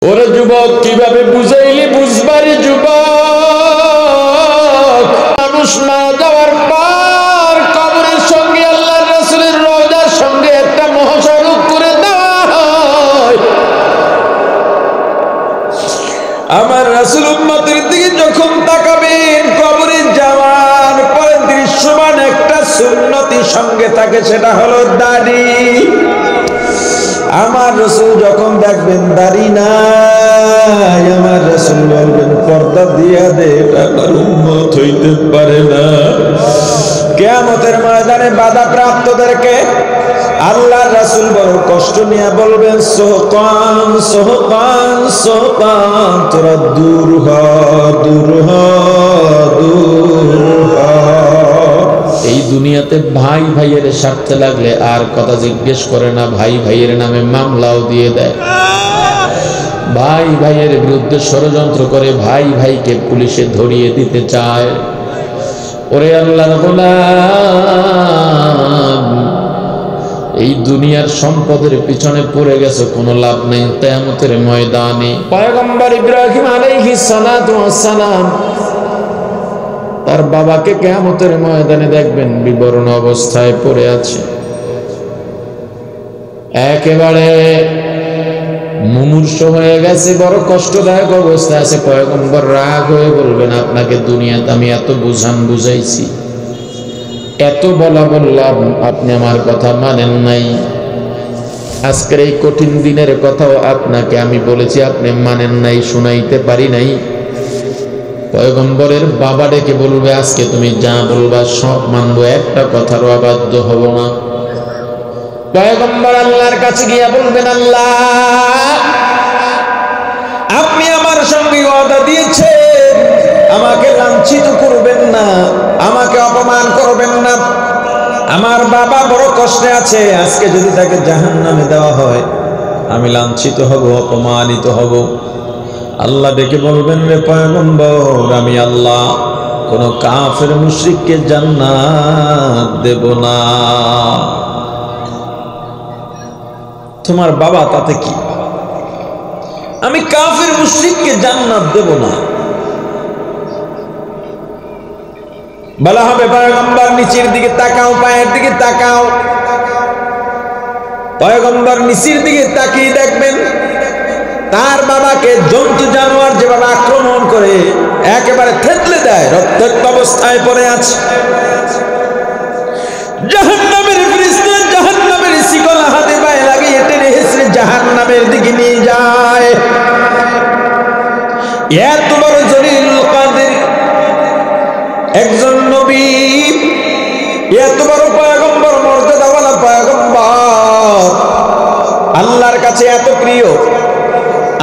ওরে যুবক, কিভাবে বুঝাইলে বুঝবারে যুবক? মানুষ মারা যাওয়ার পর কবরের সঙ্গে আল্লাহর রাসূলের রওজার সঙ্গে একটা মহাসড়ক করে দেওয়া হয়। আমার রাসূল উম্মতের দিকে যখন তাকাবেন, কবরে যাওয়ার পরে দৃশ্যমান একটা সুন্নতি সঙ্গে থাকে, সেটা হলো দাড়ি। আমার রাসূল যখন দেখবেন দাড়ি নাই, আমার রাসূল বলবেন পর্দা দিয়া দে, এটা আমার উম্মত হইতে পারে না। কিয়ামতের ময়দানে বাধা প্রাপ্তদেরকে আল্লাহর রাসূল বড় কষ্ট নিয়ে বলবেন সোহকান সোহকান সোহকান, তোরা দূর হ দূর হ দূর হ। এই দুনিয়াতে ভাই ভাইয়ের স্বার্থে লাগলে আর কথা জিজ্ঞেস করে না, ভাই ভাইয়ের নামে মামলাও দিয়ে দেয়। ভাই ভাইয়ের বিরুদ্ধে ষড়যন্ত্র করে ভাই ভাইকে পুলিশে ধরিয়ে দিতে চায়। ওরে আল্লাহর গোলাম, এই দুনিয়ার সম্পদের পিছনে পড়ে গেছে, কোনো লাভ নেই। কিয়ামতের ময়দানে পয়গম্বর ইব্রাহিম আলাইহিস সালাতু ওয়াস সালাম তার বাবাকে কিয়ামতের ময়দানে দেখবেন বিবরণ অবস্থায় পড়ে আছে, একেবারে মুমূর্ষ হয়ে গেছে, বড় কষ্টদায়ক অবস্থায় আছে। পয়গম্বর রাগ হয়ে বলবেন, আপনাকে দুনিয়াতে আমি এত বুঝাইছি, এত বললাম, আপনি আমার কথা মানেন নাই। আজকের এই কঠিন দিনের কথাও আপনাকে আমি বলেছি, আপনি মানেন নাই, শুনাইতে পারি নাই। পয়গম্বরের বাবা ডেকে বলবে, আজকে তুমি যা বলবা সব মানবো, একটা কথারও অবাধ্য হব না। পয়গম্বর আল্লাহর কাছে গিয়া বলবেন, আল্লাহ আপনি আমার সঙ্গে ওয়াদা দিয়েছেন, আমাকে লাঞ্ছিত করবেন না, আমাকে অপমান করবেন না। আমার বাবা বড় কষ্টে আছে, আজকে যদি তাকে জাহান্নামে দেওয়া হয় আমি লাঞ্ছিত হব, অপমানিত হব। আল্লাহ ডেকে বলবেন, রে পয়গম্বর, আমি আল্লাহ কোন কাফের মুশরিককে জান্নাত দেব না। তোমার বাবা তাতে কি? আমি কাফের মুশরিককে জান্নাত দেব না। বলা হবে, পয়গম্বর নিচের দিকে তাকাও, পায়ের দিকে তাকাও। পয়গম্বর নিচের দিকে তাকিয়ে দেখবেন তার বাবাকে জন্তু জানোয়ার যেভাবে আক্রমণ করে একেবারে থেতলে দেয়, রক্তাক্ত অবস্থায় পড়ে আছে। জাহান্নামের ফেরেশতা জাহান্নামের শিকল হাতে পায়ে লাগিয়ে টেনে হেঁচড়ে জাহান্নামের দিকে নিয়ে যায়। এত বড় জলিলুল কাদের একজন নবী, এত বড় পয়গম্বর, মর্যাদাওয়ালা পয়গম্বর, আল্লাহর কাছে এত প্রিয়।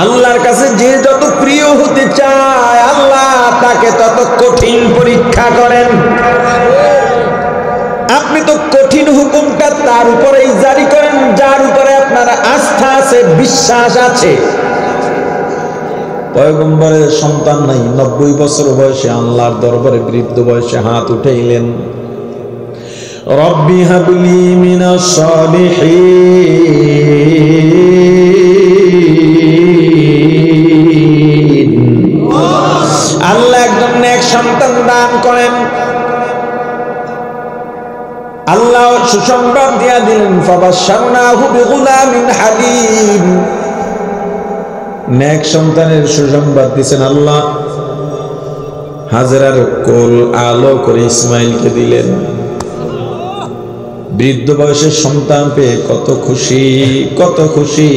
আল্লাহর কাছে যে যত প্রিয় হতে চায়, আল্লাহ তাকে তত কঠিন পরীক্ষা করেন। আপনি তো কঠিন হুকুমটা তার উপরেই জারি করেন যার উপরে আপনার আস্থা আছে, বিশ্বাস আছে। পয়গম্বরের সন্তান নাই, 90 বছর বয়সে আল্লাহর দরবারে বৃদ্ধ বয়সে হাত উঠাইলেন, রব্বি হাবলি মিনাস সালিহিন। আল্লাহ একজন নেক সন্তান দান করেন। আল্লাহ সুসংবাদ দিয়া দিলেন, ফাবাশশারনাহু বিগুলামিন হালিম। নেক সন্তানের সুসংবাদ দিয়েছেন আল্লাহ। হাজেরার কোল আলো করে ইসমাইলকে দিলেন। বৃদ্ধ বয়সের সন্তান পেয়ে কত খুশি, কত খুশি,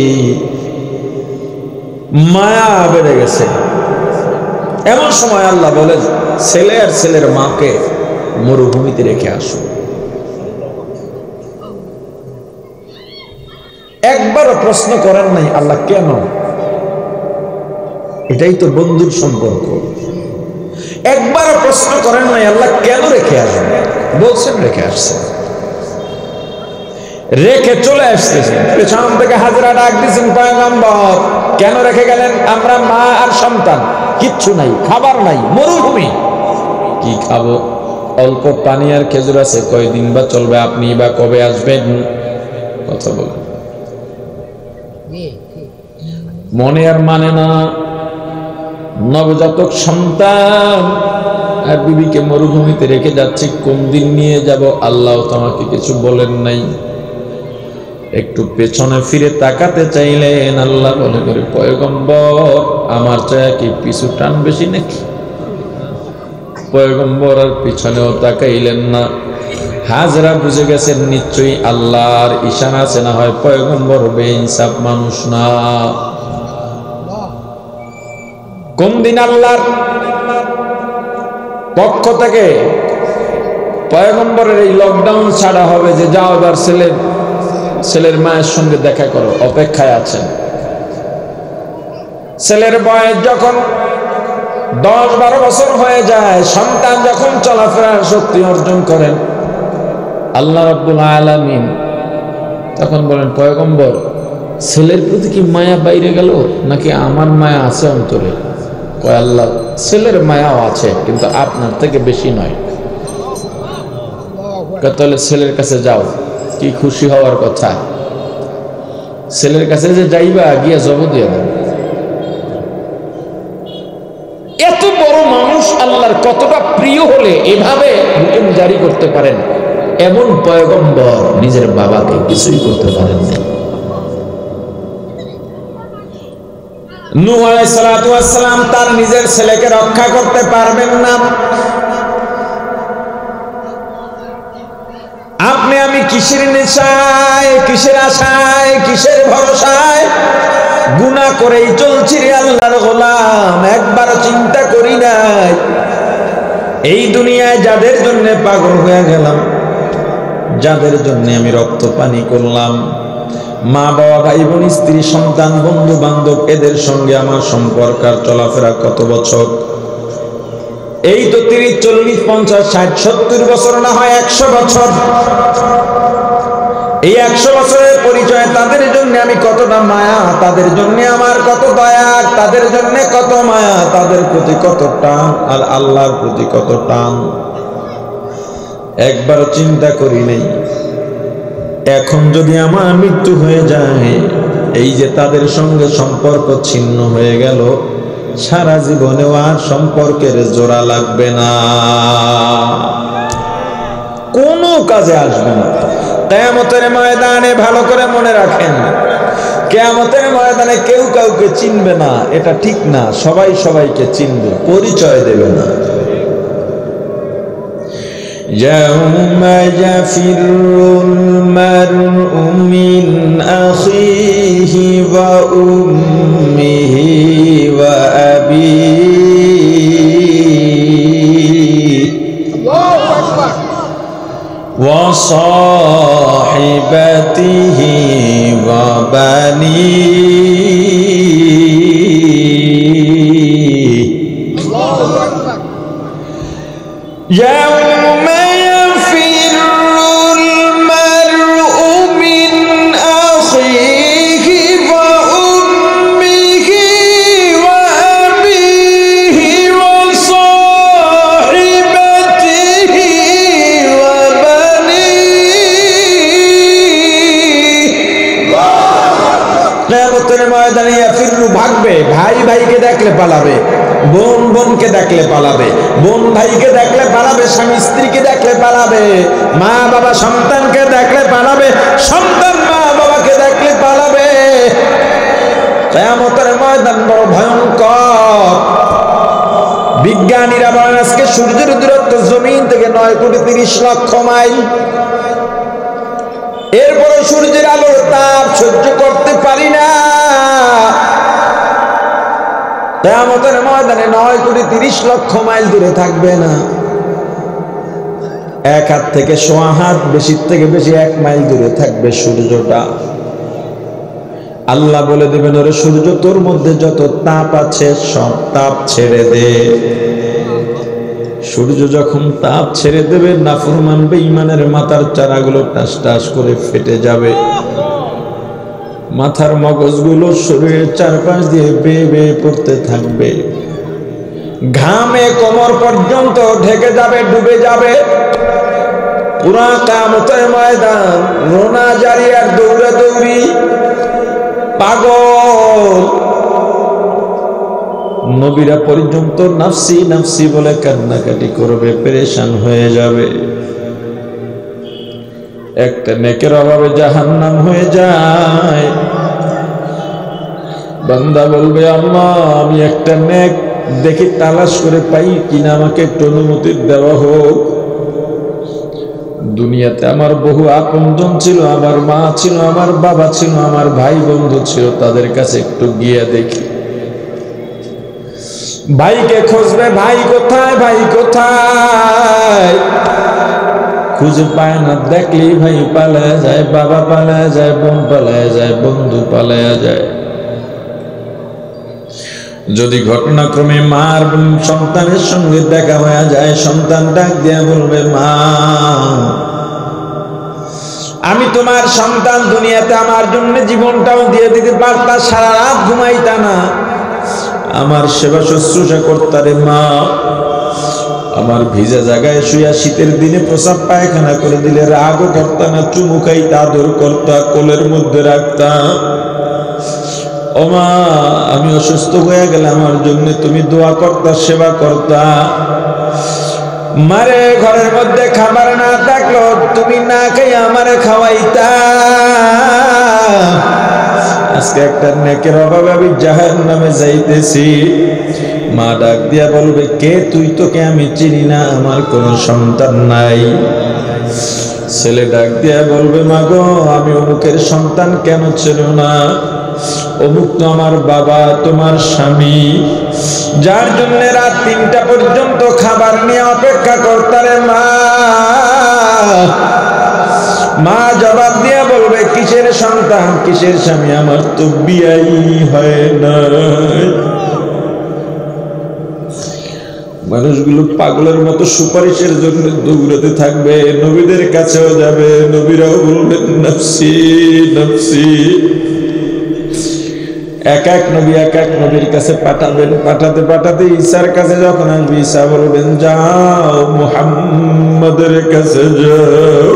মায়া বেড়ে গেছে। এমন সময় আল্লাহ বলেন, ছেলে আর ছেলের মাকে মরুভূমিতে রেখে আসো। একবারও প্রশ্ন করেন নাই আল্লাহ কেন? এটাই তো বন্ধুর সম্পর্ক। একবারও প্রশ্ন করেন নাই আল্লাহ কেন রেখে আসবেন, বলছেন রেখে আসছেন, রেখে চলে আসতেছেন। পেছন থেকে হাজরা ডাক দিয়েছেন, পয়গম্বর কেন রেখে গেলেন? আমরা মা আর সন্তান, কিচ্ছু নাই, খাবার নাই, মরুভূমি, কি খাবো? অল্প পানি আর খেজুর আছে, কয়দিন বা চলবে, আপনি বা কবে আসবেন? কথা বলেন। মনে আর মানে না। নবজাতক সন্তান আর বিবিকে মরুভূমিতে রেখে যাচ্ছি, কোন দিন নিয়ে যাব আল্লাহ তোমাকে কিছু বলেন নাই। একটু পেছনে ফিরে তাকাতে চাইলেন, আল্লাহ বলে করে পয়গম্বর আমার চায় কি পিছু টান বেশি নাকি? পয়গম্বর আর পিছনেও তাকাইলেন না। হাজরা বুঝে গেছেন নিশ্চয়ই আল্লাহর ইশারা আছে, না হয় পয়গম্বর বেইনসাফ মানুষ না। কোন দিন আল্লাহর পক্ষ থেকে পয়গম্বরের এই লকডাউন ছাড়া হবে যে যাও এবার ছেলের মায়ের সঙ্গে দেখা করো, অপেক্ষায় আছেন। ছেলের বয়স যখন 10-12 বছর হয়ে যায়, সন্তান যখন চলাফেরার শক্তি অর্জন করেন, আল্লাহ রাব্বুল আলামিন তখন বলেন পয়গম্বর ছেলের প্রতি কি মায়া বাইরে গেল নাকি আমার মায়া আছে অন্তরে? কয় আল্লাহ ছেলের মায়াও আছে কিন্তু আপনার থেকে বেশি নয়। তাহলে ছেলের কাছে যাও, কি খুশি হওয়ার কথা। ছেলের কাছে যে যাইবা গিয়া জব দিয়ে দেন। এত বড় মানুষ আল্লাহর কতটা প্রিয় হলে এভাবে হুকুম জারি করতে পারেন। এমন পয়গম্বর নিজের বাবাকে কিছুই করতে পারেন না। নূহ আলাইহিস সালাতু ওয়াস সালাম তার নিজের ছেলেকে রক্ষা করতে পারবেন না। আপনি আমি কিসের নেশায়, কিসের আশায়, কিসের ভরসায় গুনাহ করেই চলছি রে আল্লাহর গোলাম, একবারও চিন্তা করি নাই এই দুনিয়ায় যাদের জন্য পাগল হয়ে গেলাম, যাদের জন্য আমি রক্ত পানি করলাম, মা বাবা ভাই বোন স্ত্রী সন্তান বন্ধু বান্ধব, এদের সঙ্গে আমার সম্পর্ক আর চলাফেরা কত বছর? এই তো 30, 40, 50, 60, 70 বছর, না হয় 100 বছর। এই 100 বছরের পরিচয় তাদের জন্য আমি কতটা মায়া, তাদের জন্য আমার কত দয়া, তাদের জন্য কত মায়া, তাদের প্রতি কত টান, আর আল্লাহর প্রতি কত টান একবার চিন্তা করি নেই। এখন যদি আমার মৃত্যু হয়ে যায়, এই যে তাদের সঙ্গে সম্পর্ক ছিন্ন হয়ে গেল, সারা জীবনেও আর সম্পর্কের জোড়া লাগবে না, কোনো কাজে আসবে না। কিয়ামতের ময়দানে ভালো করে মনে রাখেন, কিয়ামতের ময়দানে কেউ কাউকে চিনবে না, এটা ঠিক না। সবাই সবাইকে চিনবে, পরিচয় দেবে না। يوم يفر المرء من أخيه وأمه وأبيه وصاحبته وبنيه يوم يفر المرء من أخيه وأمه وأبيه وصاحبته وبنيه কিয়ামতের ময়দানে ইয়াফিরু ভাগবে, ভাই ভাইকে দেখলে পালাবে, বোন বোনকে দেখলে পালাবে, বোন ভাইকে দেখলে পালাবে, স্বামী স্ত্রীকে দেখলে পালাবে, মা বাবা সন্তানকে দেখলে পালাবে, সন্তান মা বাবাকে দেখলে পালাবে। কিয়ামতের ময়দান বড় ভয়ঙ্কর। বিজ্ঞানীরা বলেন আজকে সূর্যের দূরত্ব জমিন থেকে 9,30,00,000 মাইল। এরপরে সূর্যের আলোর তাপ সহ্য করতে পারি না। কিয়ামতের ময়দানে 9,30,00,000 মাইল দূরে থাকবে না, 1 হাত থেকে 1.25 হাত, বেশি থেকে বেশি 1 মাইল দূরে থাকবে সূর্যটা। আল্লাহ বলে দেবেন ওরে সূর্য তোর মধ্যে যত তাপ আছে সব তাপ ছেড়ে দে। সূর্য যখন তাপ ছেড়ে দেবে, নাফরমান বেঈমানের মাথার চারাগুলো টাস টাস করে ফেটে যাবে, মাথার মগজগুলো শরীরের চারপাশ দিয়ে বেয়ে বেয়ে পড়তে থাকবে, ঘামে কোমর পর্যন্ত ঢেকে যাবে, ডুবে যাবে। পুরা কিয়ামতের ময়দান রোনা জারি আর দৌড়াদৌড়ি, পাগল নবীরা পর্যন্ত নাফসি নাফসি বলে কান্নাকাটি করবে, পেরেশান হয়ে যাবে। একটা নেকের অভাবে জাহান্নাম হয়ে যায়। বান্দা বলবে, আল্লাহ আমি একটা নেক দেখি তালাশ করে পাই কিনা, আমাকে একটু অনুমতি দেওয়া হোক। দুনিয়াতে আমার বহু আপনজন ছিল, আমার মা ছিল, আমার বাবা ছিল, আমার ভাই বন্ধু ছিল, তাদের কাছে একটু গিয়ে দেখি। ভাইকে খুঁজবে, ভাই কোথায়, ভাই কোথায়, খুঁজে পায় না। দেখলি ভাই পালায়া যায়, বাবা পালায়া যায়, বোন পালায়া যায়, বন্ধু পালায়া যায়। যদি ঘটনাক্রমে মার সন্তানের সঙ্গে দেখা হয়ে যায়, সন্তান ডাক দিয়া বলবে, মা আমি তোমার সন্তান, দুনিয়াতে আমার জন্য জীবনটাও দিয়ে দিতে পারতা, সারা রাত ঘুমাইতা না, আমার সেবা শুশ্রূষা করতারে। মা আমার ভিজা জায়গায় শুয়া শীতের দিনে প্রসাব পায়খানা করে দিলে রাগও করতা না, চুমু খাইতা, আদর করতা, কোলের মধ্যে রাখতা। ও মা আমি অসুস্থ হয়ে গেলে আমার জন্য তুমি দোয়া করতা, সেবা করতা। মারে ঘরের মধ্যে খাবার না থাকলো তুমি না খাইয়া আমারে খাওয়াইতা। আজকে একটা নেকের অভাবে আমি জাহান্নামে যাইতেছি। মা ডাক দিয়া বলবে, কে তুই? তোকে আমি চিনি না, আমার কোনো সন্তান নাই। ছেলে ডাক দিয়া বলবে, মা গো আমি অমুকের সন্তান, কেন ছিল না? অমুক তো আমার বাবা, তোমার স্বামী, যার জন্য রাত 3টা পর্যন্ত খাবার নিয়ে অপেক্ষা করতারে। মা জবাব দিয়া বলবে, কিসের সন্তান, কিসের স্বামী, আমার তো বিয়াই হয় না। মানুষগুলো পাগলের মতো সুপারিশের জন্য দৌড়াতে থাকবে, নবীদের কাছেও যাবে, নবীরাও বলবেন নাফসি নাফসি। এক এক নবীর কাছে পাঠাবেন, পাঠাতে পাঠাতে ঈসার কাছে যখন আসবে, ঈসা বলবেন, যাও মুহাম্মাদের কাছে যাও।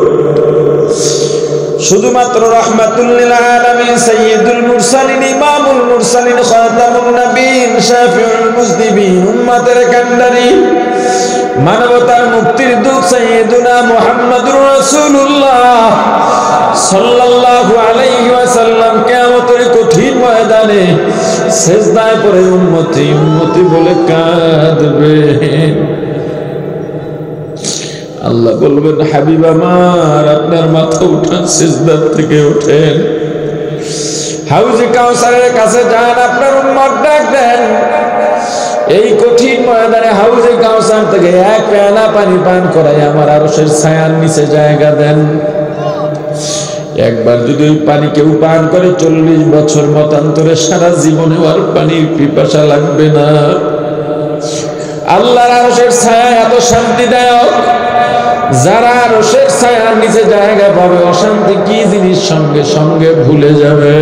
শুধুমাত্র রাহমাতুল লিল আলামিন, সাইয়্যিদুল মুরসালিন, ইমামুল মুরসালিন, খাতামুন নবীন, শাফিউল মুজনিবিন, উম্মতের কান্ডারি, মানবতার মুক্তির দূত সাইয়্যিদুনা মুহাম্মাদুর রাসূলুল্লাহ সাল্লাল্লাহু আলাইহি ওয়াসাল্লাম কিয়ামতের কঠিন ময়দানে সিজদায় পড়ে উম্মতি উম্মতি বলে কাঁদবে। আল্লাহ বলবেন, হাবিব আমার আপনার মাথা উঠান, সিজদার থেকে ওঠেন, হাউজে কাউসারের কাছে যান, আপনার উম্মত ডাক দেন। এই কঠিন ময়দানে হাউজে কাউসার থেকে এক পেয়ালা পানি পান করাই আমার আরশের ছায়ার নিচে জায়গা দেন। একবার যদি ওই পানি কেউ পান করে 40 বছর মতান্তরে সারা জীবনে আর পানির পিপাসা লাগবে না। আল্লাহর আরশের ছায়া এত শান্তিদায়ক, যারা আরশের ছায়ার নিচে জায়গা পাবে অশান্তি কি জিনিস সঙ্গে সঙ্গে ভুলে যাবে।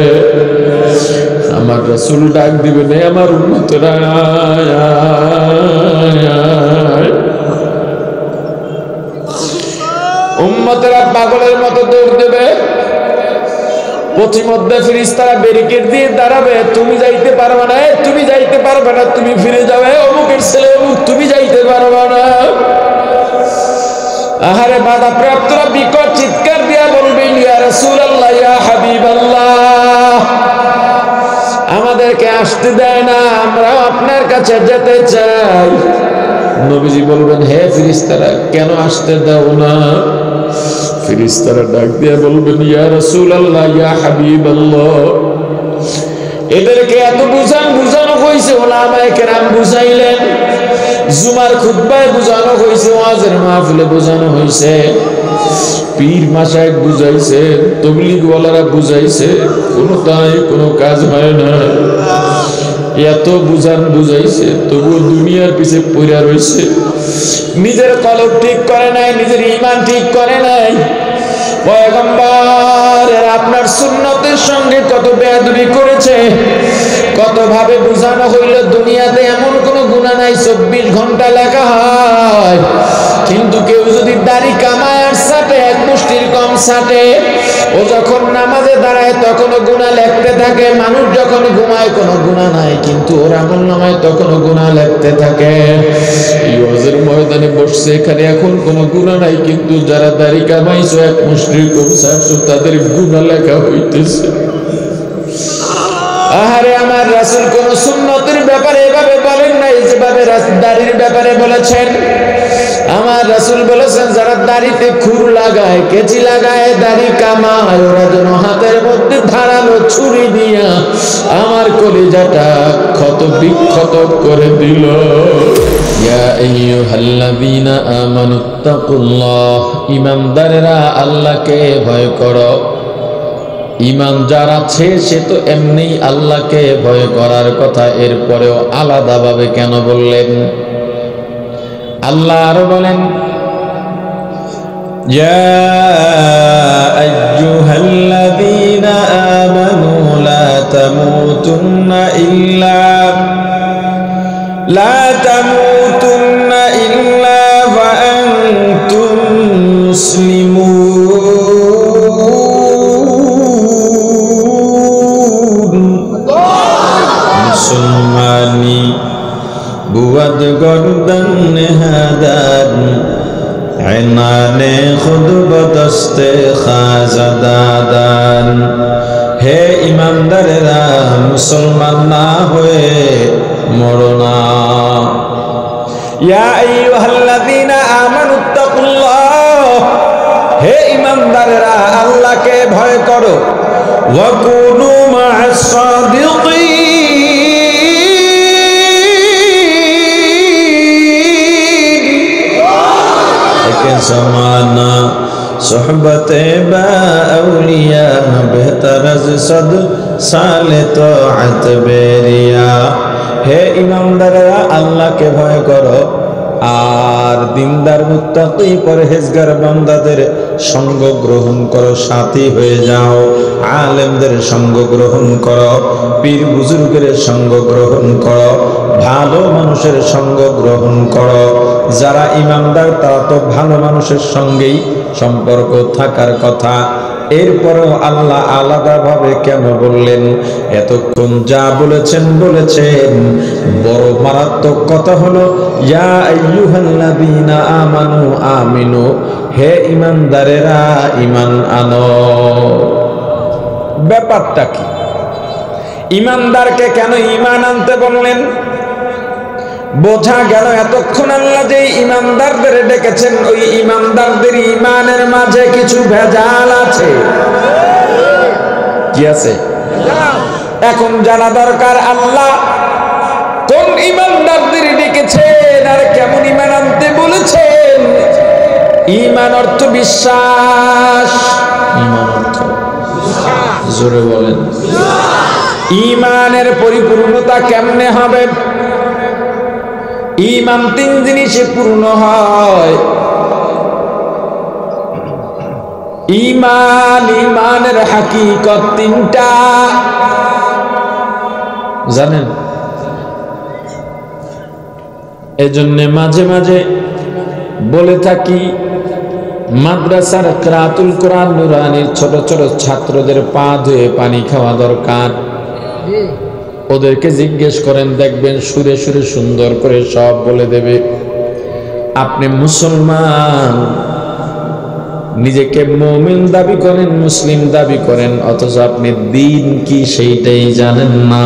আমার রাসূল ডাক দিবেন, আমার উম্মতরা উম্মতেরা পাগলের মতো দৌড় দেবে। পথিমধ্যে ফেরেশতারা ব্যারিকেড দিয়ে দাঁড়াবে, তুমি যাইতে পারবে না, তুমি যাইতে পারবে না, তুমি ফিরে যাবে, অমুকের ছেলে অমুক, তুমি যাইতে পারবে না। আহারে বাধাপ্রাপ্তরা বিকট চিৎকার দিয়া বলবে, ইয়া রাসূলুল্লাহ, ইয়া হাবিবাল্লাহ, আমাদেরকে আসতে দেয় না, আমরা আপনার কাছে যেতে চাই। নবীজি বলবেন, হে ফেরেশতারা কেন আসতে দাও না? ফেরেশতারা ডাক দিয়া বলবেন, ইয়া রাসূলুল্লাহ, ইয়া হাবিবাল্লাহ, এদেরকে এত বুঝানো হয়েছে, ওলামায়ে কেরাম বুঝাইলেন, জুমার খুতবায় বুঝানো হয়েছে, ওয়াজের মাহফিলে বুঝানো হয়েছে, পীর মাশায়েখ বুঝাইছে, তাবলীগ ওয়ালারা বুঝাইছে, কোনো কাজ হয় না। এত বুঝাইছে, তবুও দুনিয়ার পিছে পড়ে রয়েছে, নিজের কলব ঠিক করে নাই, নিজের ঈমান ঠিক করে নাই। পয়গম্বর আপনার সুন্নতের সঙ্গে কত বেয়াদবি করেছে, কত ভাবে বুঝানো হইল, দুনিয়াতে এমন কোন গুনাহ নাই 24 ঘন্টা লেখা হয়, কিন্তু কেউ যদি দাড়ি কামায় আর সাথে এক মুষ্টি মুষ্টির কম ছাটে। ও যখন নামাজে দাঁড়ায় তখনও গুনাহ লিখতে থাকে, মানুষ যখন ঘুমায় কোনো গুনাহ নাই, কিন্তু ওর আমলনামায় তখনও গুনাহ লিখতে থাকে। এই হজের ময়দানে বসছে, এখানে এখন কোনো গুনাহ নাই, কিন্তু যারা দাড়ি কামাইছো এক মুষ্টির কম ছাড়ছো তাদের গুনাহ লেখা হইতেছে। আহারে আমার রাসূল কোন সুন্নতের ব্যাপারে এভাবে বলেন নাই যেভাবে দাড়ির ব্যাপারে বলেছেন। আমার রাসূল বলেছেন যারা দাড়িতে খুর লাগায়, কেচি লাগায়, দাড়ি কামায়, ওরা যেন হাতের মধ্যে ধারালো ছুরি দিয়া আমার কলিজাটা ক্ষত বিক্ষত করে দিল। ইয়া আইয়ুহাল্লাযীনা আমানুত্তাকুল্লাহ, ঈমানদারেরা আল্লাহকে ভয় করো। ঈমান যার আছে সে তো এমনি আল্লাহকে ভয় করার কথা, এরপরেও আলাদাভাবে কেন বললেন? আল্লাহ আরো বলেন, ইয়া আইয়ুহাল্লাযীনা আমানু লা তামুতুন্না ইল্লা ওয়া আনতুম মুসলিমুন। মুসলমানি বুয়াদ গর্দন নেহাদান, এনানে খুদ বদস্তে খাজাদাদান। হে ইমানদারেরা, মুসলমান না হয়ে মরো না। ইয়া আইয়ুহাল্লাযীনা আমানুত্তাকুল্লাহ, হে ইমানদারেরা আল্লাহকে ভয় করো। ওয়া কুনু মা'আস সাদিকিন। একে জামানা সোহবতে বা আউলিয়া বেহতর আজ সদ সালে তাআত বেরিয়া। হে ইমানদারেরা আল্লাহকে ভয় করো আর দিনদার মুত্তাকি পরহেজগার বান্দাদের সঙ্গ গ্রহণ করো, সাথী হয়ে যাও। আলেমদের সঙ্গ গ্রহণ করো, পীর বুজুর্গের সঙ্গ গ্রহণ করো, ভালো মানুষের সঙ্গ গ্রহণ করো। যারা ইমানদার তারা তো ভালো মানুষের সঙ্গেই সম্পর্ক থাকার কথা। এরপরেও আল্লাহ আলাদাভাবে কেন বললেন? এতক্ষণ যা বলেছেন বড় মারাত্মক কথা হলো ইয়া আইয়ুহাল্লাযীনা আমানু আমিনু, হে ইমানদারেরা ঈমান আনো। ব্যাপারটা কি? ইমানদারকে কেন ঈমান আনতে বললেন? বোঝা গেল এতক্ষণ আল্লাহ যে ইমানদারদের ডেকেছেন, ওই ইমানদারদের ঈমানের মাঝে কিছু ভেজাল আছে। কি আছে? এখন জানা দরকার আল্লাহ কোন ইমানদারদের ডেকেছেন আর কেমন ঈমান আনতে বলেছেন। ঈমান অর্থ বিশ্বাস। ঈমান অর্থ জোরে বলেন। ঈমানের পরিপূর্ণতা কেমনে হবে? ঈমান তিন জিনিসে পূর্ণ হয়। ঈমানের হাকিকত তিনটা, জানেন? এজন্য মাঝে মাঝে বলে থাকি মাদ্রাসার কিরাতুল কোরআন নুরানির ছোট ছোট ছাত্রদের পা ধুয়ে পানি খাওয়া দরকার। ওদেরকে জিজ্ঞেস করেন, দেখবেন সুরে সুরে সুন্দর করে সব বলে দেবে। আপনি মুসলমান, নিজেকে মুমিন দাবি করেন, মুসলিম দাবি করেন, অথচ আপনি দিন কি সেইটাই জানেন না।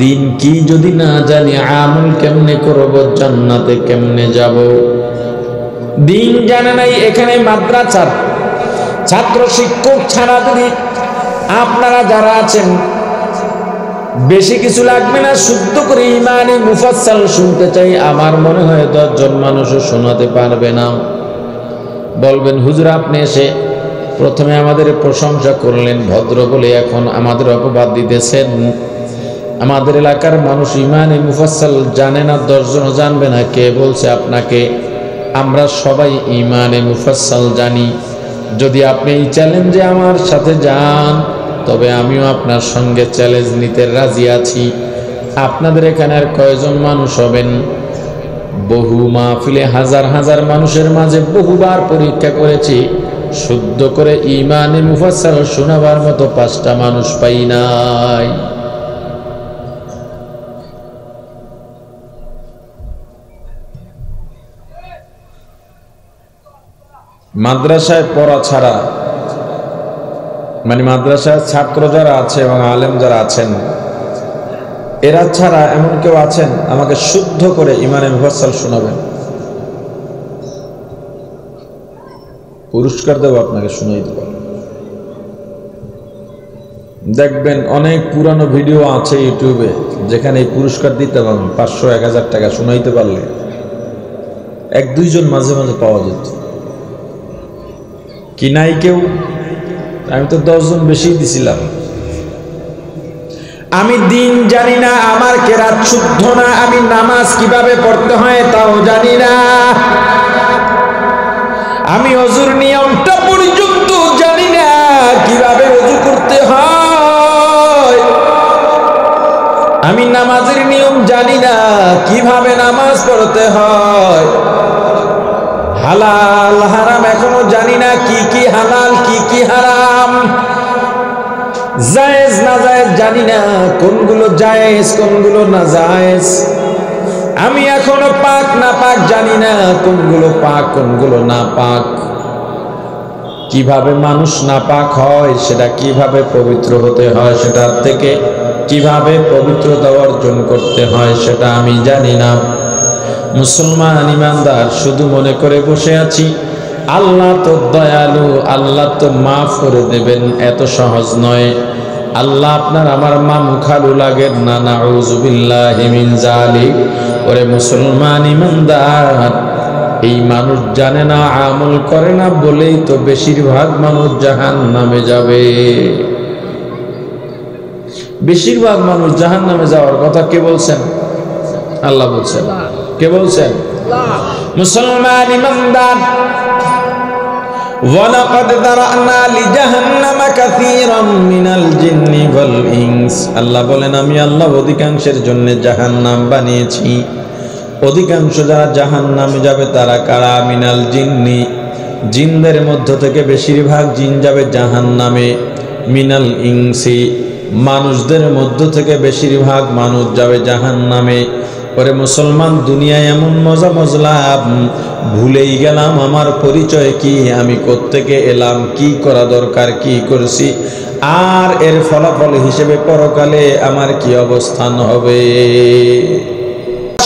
দিন কি যদি না জানি আমল কেমনে করব, জান্নাতে কেমনে যাব? দিন জানে নাই। এখানে মাদ্রাসার ছাত্র শিক্ষক ছাড়া যদি আপনারা যারা আছেন, বেশি কিছু লাগবে না, শুদ্ধ করে ইমানি মুফাসসাল শুনতে চাই। আমার মনে হয় 10 জন মানুষও শোনাতে পারবে না। বলবেন হুজুর আপনি এসে প্রথমে আমাদের প্রশংসা করলেন ভদ্র বলে, এখন আমাদের অপবাদ দিতেছেন। আমাদের এলাকার মানুষ ইমানি মুফাসসাল জানে না, 10 জন জানবে না। কে বলছে আপনাকে? আমরা সবাই ইমানে মুফাসসাল জানি। যদি আপনি এই চ্যালেঞ্জে আমার সাথে যান, তবে আমিও আপনার সঙ্গে চ্যালেঞ্জ নিতে রাজি আছি। আপনাদের এখানে আর কয়জন মানুষ হবেন? বহু মাহফিলে হাজার হাজার মানুষের মাঝে বহুবার পরীক্ষা করেছি, শুদ্ধ করে ঈমানে মুফাসসাল শোনাবার মতো 5টা মানুষ পাই নাই। মাদ্রাসায় পড়া ছাড়া, মানে মাদ্রাসায় ছাত্র যারা আছে এবং আলেম যারা আছেন, এরা ছাড়া এমন কেউ আছেন আমাকে শুদ্ধ করে ঈমানে মুফাসসাল শোনাবেন? পুরস্কার দেব, আপনাকে শুনাই দেব। দেখবেন অনেক পুরানো ভিডিও আছে ইউটিউবে, যেখানে এই পুরস্কার দিতে পারবেন 500-1000 টাকা শুনাইতে পারলে। 1-2 জন মাঝে মাঝে পাওয়া যেত, কি নাই কেউ? আমি তো 10 জন বেশি দিছিলাম। আমি দিন জানি না, আমার কেরাত শুদ্ধ না, আমি নামাজ কিভাবে পড়তে হয় তাও জানি না, আমি ওযুর নিয়মটা পর্যন্ত জানি না, কিভাবে ওযু করতে হয়, আমি নামাজের নিয়ম জানি না, কিভাবে নামাজ পড়তে হয়, হালাল হারাম এখনো জানি না, কি কি হালাল কি কি হারাম, জায়েজ না জায়েজ জানি না, কোনগুলো জায়েজ কোনগুলো না জায়েজ, আমি এখনো পাক না পাক জানি না, কোনগুলো পাক কোনগুলো না পাক, কিভাবে মানুষ না পাক হয়, সেটা কিভাবে পবিত্র হতে হয়, সেটার থেকে কিভাবে পবিত্রতা অর্জন করতে হয় সেটা আমি জানি না। মুসলমান ইমানদার শুধু মনে করে বসে আছি আল্লাহ তো দয়ালু, আল্লাহ তো মাফ করে দেবেন, এত সহজ নয়। আল্লাহ আপনার আমার মামু খালু লাগেন না, নাউযুবিল্লাহি মিন যালিক। ওরে মুসলমান ইমানদার, এই মানুষ জানে না, আমল করে না বলেই তো বেশিরভাগ মানুষ জাহান্নামে যাবে। বেশিরভাগ মানুষ জাহান্নামে যাওয়ার কথা কে বলছেন? আল্লাহ বলছেন। কে বলছেন? মুসলমান ইমানদার, ওয়ালাকাদ দারানা লিজাহান্নামা কাসীরাম মিনাল জিন্নি ওয়াল ইনস। আল্লাহ বলেন আমি আল্লাহ অধিকাংশের জন্য জাহান্নাম বানিয়েছি। অধিকাংশ যারা জাহান্নামে যাবে তারা কারা? মিনাল জিন্নি, জিনদের মধ্য থেকে বেশিরভাগ জিন যাবে জাহান্নামে। মিনাল ইনসি, মানুষদের মধ্য থেকে বেশিরভাগ মানুষ যাবে জাহান্নামে। পরে মুসলমান, দুনিয়ায় এমন মজা মজলাম, ভুলেই গেলাম আমার পরিচয় কি, আমি কোত্থেকে এলাম, কি করা দরকার, কি করছি, আর এর ফলাফল হিসেবে পরকালে আমার কি অবস্থান হবে।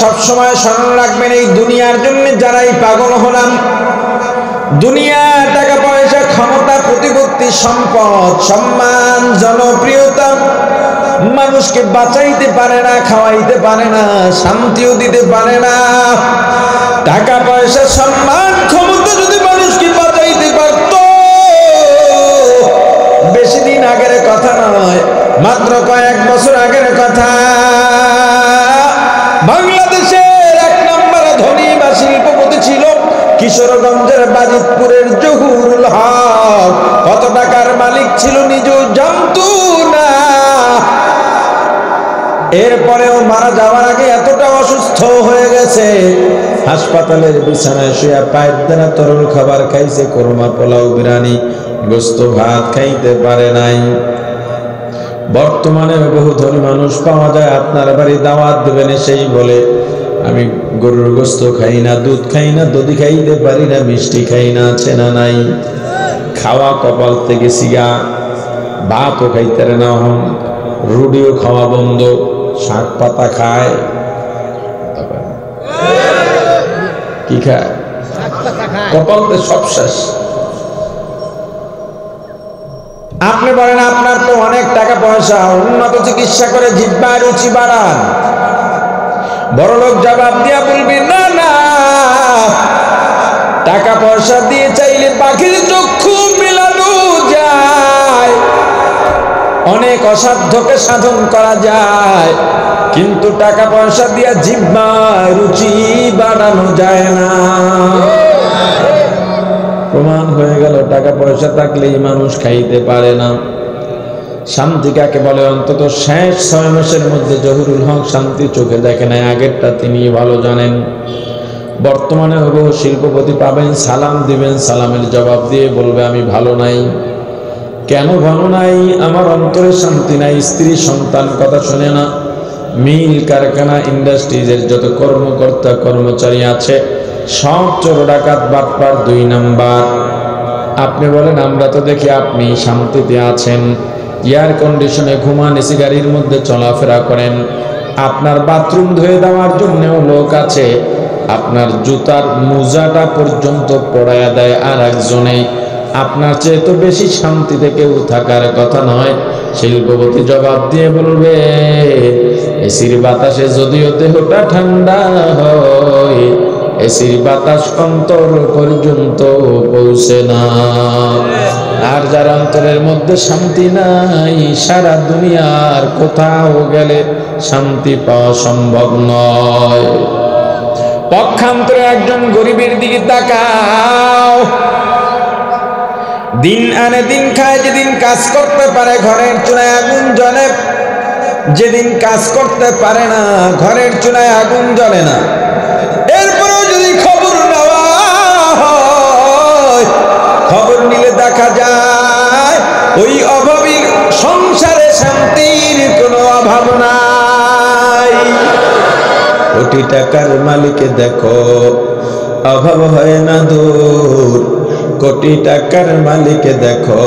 সবসময় স্মরণ রাখবেন, এই দুনিয়ার জন্য যারাই পাগল হলাম, দুনিয়া, টাকা পয়সা, ক্ষমতা, প্রতিপত্তি, সম্পদ, সম্মান, জনপ্রিয়তা মানুষকে বাঁচাইতে পারে না, খাওয়াইতে পারে না, শান্তিও দিতে পারে না। টাকা পয়সা, সম্মান, ক্ষমতা যদি মানুষকে বাঁচাইতে পারত, বেশি দিন আগের কথা নয়, মাত্র কয়েক বছর আগের কথা, বাংলাদেশের 1 নম্বর ধনী বা শিল্পপতি ছিল কিশোরগঞ্জের বাজিতপুরের জহুরুল হক। কত টাকার মালিক ছিল নিজেও জানতো না। এরপরেও মারা যাওয়ার আগে এতটা অসুস্থ হয়ে গেছে, হাসপাতালের বিছানায় শুয়ে পায়ের দ্বারা তরল খাবার খাইছে, কোরমা, পোলাও, বিরিয়ানি, গোস্ত ভাত খাইতে পারে নাই। বর্তমানে বহু ধনী মানুষ পাওয়া যায়, আপনার বাড়ি দাওয়াত দেবেন, সেই বলে আমি গরুর গোস্ত খাই না, দুধ খাই না, দধি খাইতে পারি না, মিষ্টি খাই না, আছে না নাই? খাওয়া কপাল থেকে সিগা, ভাতও খাইতে না, রুটিও খাওয়া বন্ধ, শাক পাতা খায়, কি খায়? কপালতে সব শেষ। আপনি বলেন আপনার তো অনেক টাকা পয়সা, উন্নত চিকিৎসা করে জিহ্বার রুচি বাড়ান। বড়লোক জবাব দিয়া বলবি না না, টাকা পয়সা দিয়ে চাইলে পাখির চক্ষু মেলানো যায়, অনেক অসাধ্যকে সাধন করা যায়, কিন্তু টাকা পয়সা দিয়া জিহ্বার রুচি বাড়ানো যায় না। প্রমাণ হয়ে গেল, টাকা পয়সা থাকলেই মানুষ খাইতে পারে না। শান্তি কাকে বলে? অন্তত শেষ 6 মাসের মধ্যে জহুরুল হক শান্তি চোখে দেখে নাই, আগেরটা তিনি ভালো জানেন। বর্তমানে বহু শিল্পপতি পাবেন, সালাম দিবেন, সালামের জবাব দিয়ে বলবে আমি ভালো নাই। কেন ভালো নাই? আমার অন্তরে শান্তি নাই, স্ত্রী সন্তান কথা শুনে না। মিল কারখানা ইন্ডাস্ট্রিজের যত কর্মকর্তা কর্মচারী আছে সব চোর ডাকাত বাটপার 2 নাম্বার। আপনি বলেন আমরা তো দেখি আপনি শান্তিতে আছেন, এয়ার কন্ডিশনে ঘুমান, এসি গাড়ির মধ্যে চলাফেরা করেন। আপনার বাথরুম ধুয়ে দেওয়ার জন্যও লোক আছে, আপনার জুতার মোজাটা পর্যন্ত পড়ায়া দেয় আর একজনে। আপনার চেয়ে তো বেশি শান্তিতে কেউ থাকার কথা নয়। শিল্পপতি জবাব দিয়ে বলবে এসির বাতাসে যদিও দেহটা ঠান্ডা হয়, এসির বাতাস অন্তর পর্যন্ত পৌঁছে না। আর যার অন্তরের মধ্যে শান্তি নাই, সারা দুনিয়ার কোথাও গেলে শান্তি পাওয়া সম্ভব নয়। পক্ষান্তরে একজন গরিবের দিকে তাকাও, দিন আনে দিন খায়, যেদিন কাজ করতে পারে ঘরের চুলায় আগুন জ্বলে, যেদিন কাজ করতে পারে না ঘরের চুলায় আগুন জ্বলে না। এরপরেও যদি খবর নেওয়া হয়, খবর নিলে দেখা যায় ওই অভাবী সংসারে শান্তির কোনো অভাব নাই। কোটি টাকার মালিকে দেখো অভাব হয় না দূর, কোটি টাকার মালিকে দেখো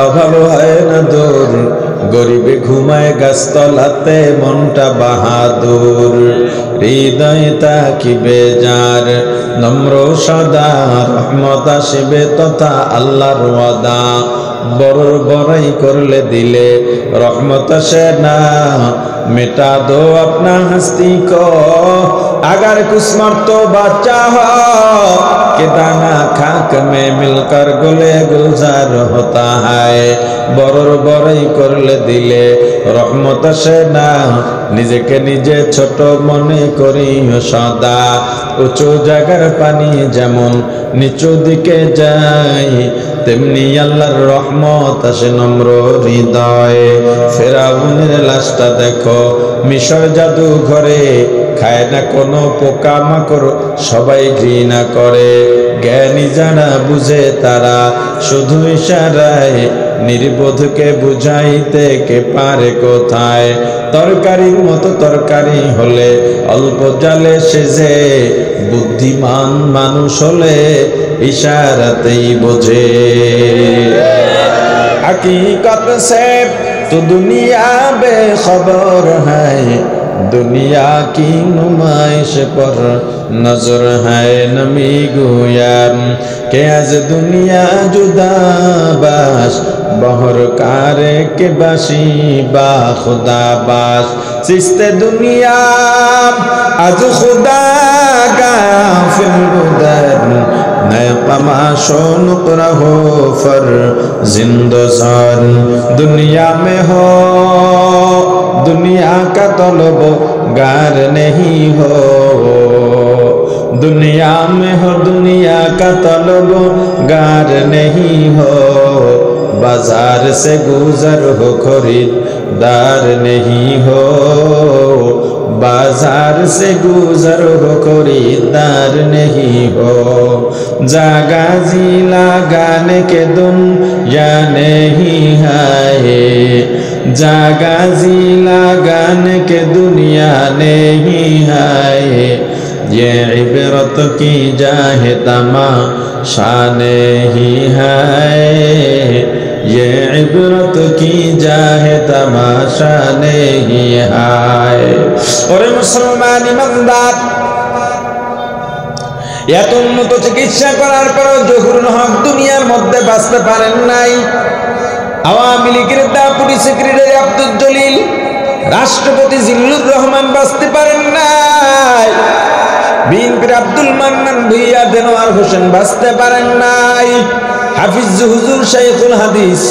অভাব হয় না দূর। গরিবে ঘুমায় গাছতলাতে মনটা বাহাদুর, হৃদয় তাকিবে যার নম্র সদা, রহমত আসিবে তথা আল্লাহর ওয়াদা। বড় বড়াই করলে দিলে রহমত আসে না, मिटा दो अपना हस्ती को अगर कुछ मर्तबा चाहो कि दाना खाक में मिलकर गुले गुलजार होता है। बड़र बड़ाई करले दिले रहमत আসে না, নিজেকে নিজে ছোট মনে করি সদা। উঁচু জায়গার পানি যেমন নিচু দিকে যায়, তেমনি আল্লাহর রহমত আসে নম্র হৃদয়ে। ফেরাউনের লাশটা দেখো মিশর জাদু ঘরে, খায় না কোনো পোকা মাকড়, সবাই ঘৃণা করে। জ্ঞানী যারা বুঝে তারা শুধু ইশারায় নির্বোধকে বুঝাইতে কে পারে কোথায়। তরকারির মতো তরকারি হলে অল্প জালে সেজে, বুদ্ধিমান মানুষ হলে ইশারাতেই বোঝে। हकीकत से तो दुनिया बेखबर है, दुनिया की नुमाइश पर नजर है। नमी गोया के आज दुनिया जुदा बाश, बहर कारे के बाशी बा खुदा बाश। सिस्ते दुनिया आज खुदा गाफिल गुदर, नए कमाशो नुकरा हो फर जिंदजान। दुनिया में हो दुनिया का तलब गार नहीं हो, दुनिया में हो दुनिया का तलब गार नहीं हो। बाजार से गुजर हो खरीदार नहीं हो, बाजार से गुजर हो खरीदार नहीं हो। जागा जी लगाने के दुनिया नहीं है, जागा जी लगाने के दुनिया नहीं है। ये इबरत की जाहे तमाशा नहीं है, ये इबरत की जाहे तमाशा नहीं है। और मुसलमान ईमानदार এত উন্নত চিকিৎসা করার পরও জহুরুল হক দুনিয়ার মধ্যে বাঁচতে পারেন নাই। আওয়ামী লীগের ডেপুটি সেক্রেটারি আব্দুল জলিল, রাষ্ট্রপতি জিল্লুর রহমান বাঁচতে পারেন নাই। বিএনপির আব্দুল মান্নান ভূঁইয়া, দেলোয়ার হোসেন বাঁচতে পারেন নাই। হাফিজ হুজুর শাইখুল হাদিস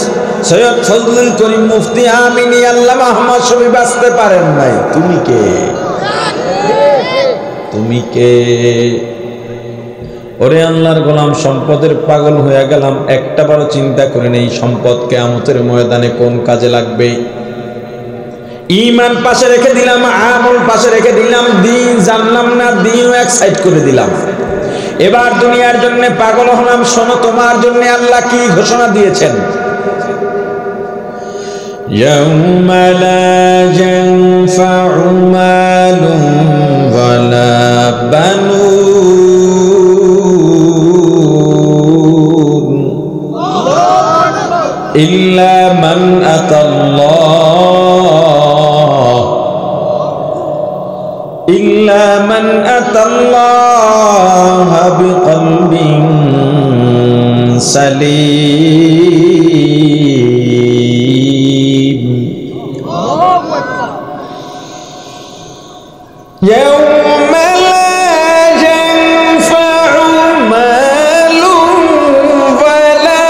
সৈয়দ ফজলুল করিম মুফতি আমিনী, আল্লামা আহমদ শফি বাঁচতে পারেন নাই। তুমি কে? তুমি কে? ওরে আল্লাহর গোলাম, সম্পদের পাগল হয়ে গেলাম, একটা বড় চিন্তা করে নেই সম্পদ কিয়ামতের ময়দানে কোন কাজে লাগবে। ঈমান পাশে রেখে দিলাম, আমল পাশে রেখে দিলাম, দিন জানলাম না, দিনও এক সাইড করে দিলাম। এবার দুনিয়ার জন্য পাগল হলাম। শোনো, তোমার জন্য আল্লাহ কি ঘোষণা দিয়েছেন? ইয়াউমা লা ইয়ানফাউ মালুন ওয়ালা বানুন ইল্লা মান আতাল্লাহ বিকলবিন সালিম। ইয়াউমা লা ইয়ানফাউ মালুন ওয়ালা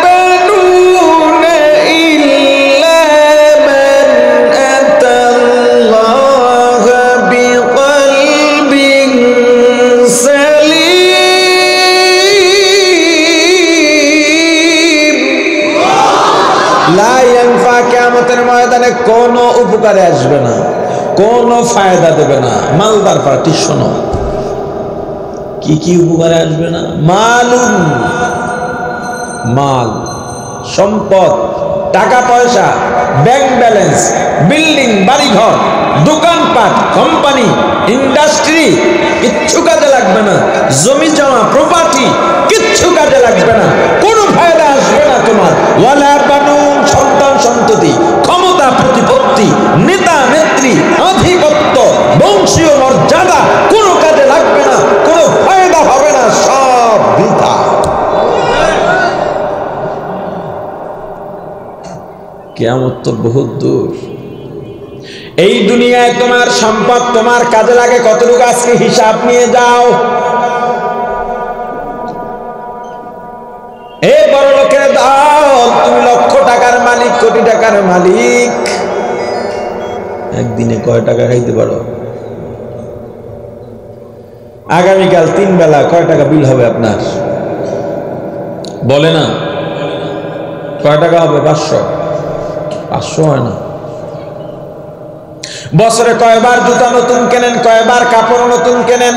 বানুন ইল্লা মান আতাল্লাহ বিকলবিন সালিম। লা ইয়ানফা, কিয়ামতের ময়দানে কোনো উপকারে আসবে না, কোনো ফায়দা দেবে না। মালদার পার্টি, শোনো কি কি উপকারে আসবে না? মালুন, মাল, সম্পদ, টাকা পয়সা, ব্যাংক ব্যালেন্স, বিল্ডিং, বাড়িঘর, দোকানপাট, কোম্পানি, ইন্ডাস্ট্রি, কিচ্ছু কাজে লাগবে না। জমি জমা, প্রপার্টি, কিচ্ছু কাজে লাগবে না, কোনো ফায়দা আসবে না তোমার। ওয়ালা বানুন, সন্তান সন্ততি, ক্ষমতা প্রতিপত্তি, নেতা নেত্রী, আধিপত্য, বংশীয় মর্যাদা, কোনো কাজে লাগবে না, কোনো ফায়দা হবে না, সব বৃথা। কিয়ামত তো বহুত দূর। এই দুনিয়ায় তোমার সম্পদ তোমার কাজে লাগে কতটুকু, আজকে হিসাব নিয়ে যাও। এই বড় লোকের দাও, তুমি লক্ষ টাকার মালিক, কোটি টাকার মালিক, একদিনে কয় টাকা খাইতে পারো? আগামীকাল 3 বেলা কয় টাকা বিল হবে আপনার? বলে না, কয় টাকা হবে? 500। 500 হয় না। বছরে কয়বার জুতা নতুন কেনেন, কয়বার কাপড় নতুন কেনেন,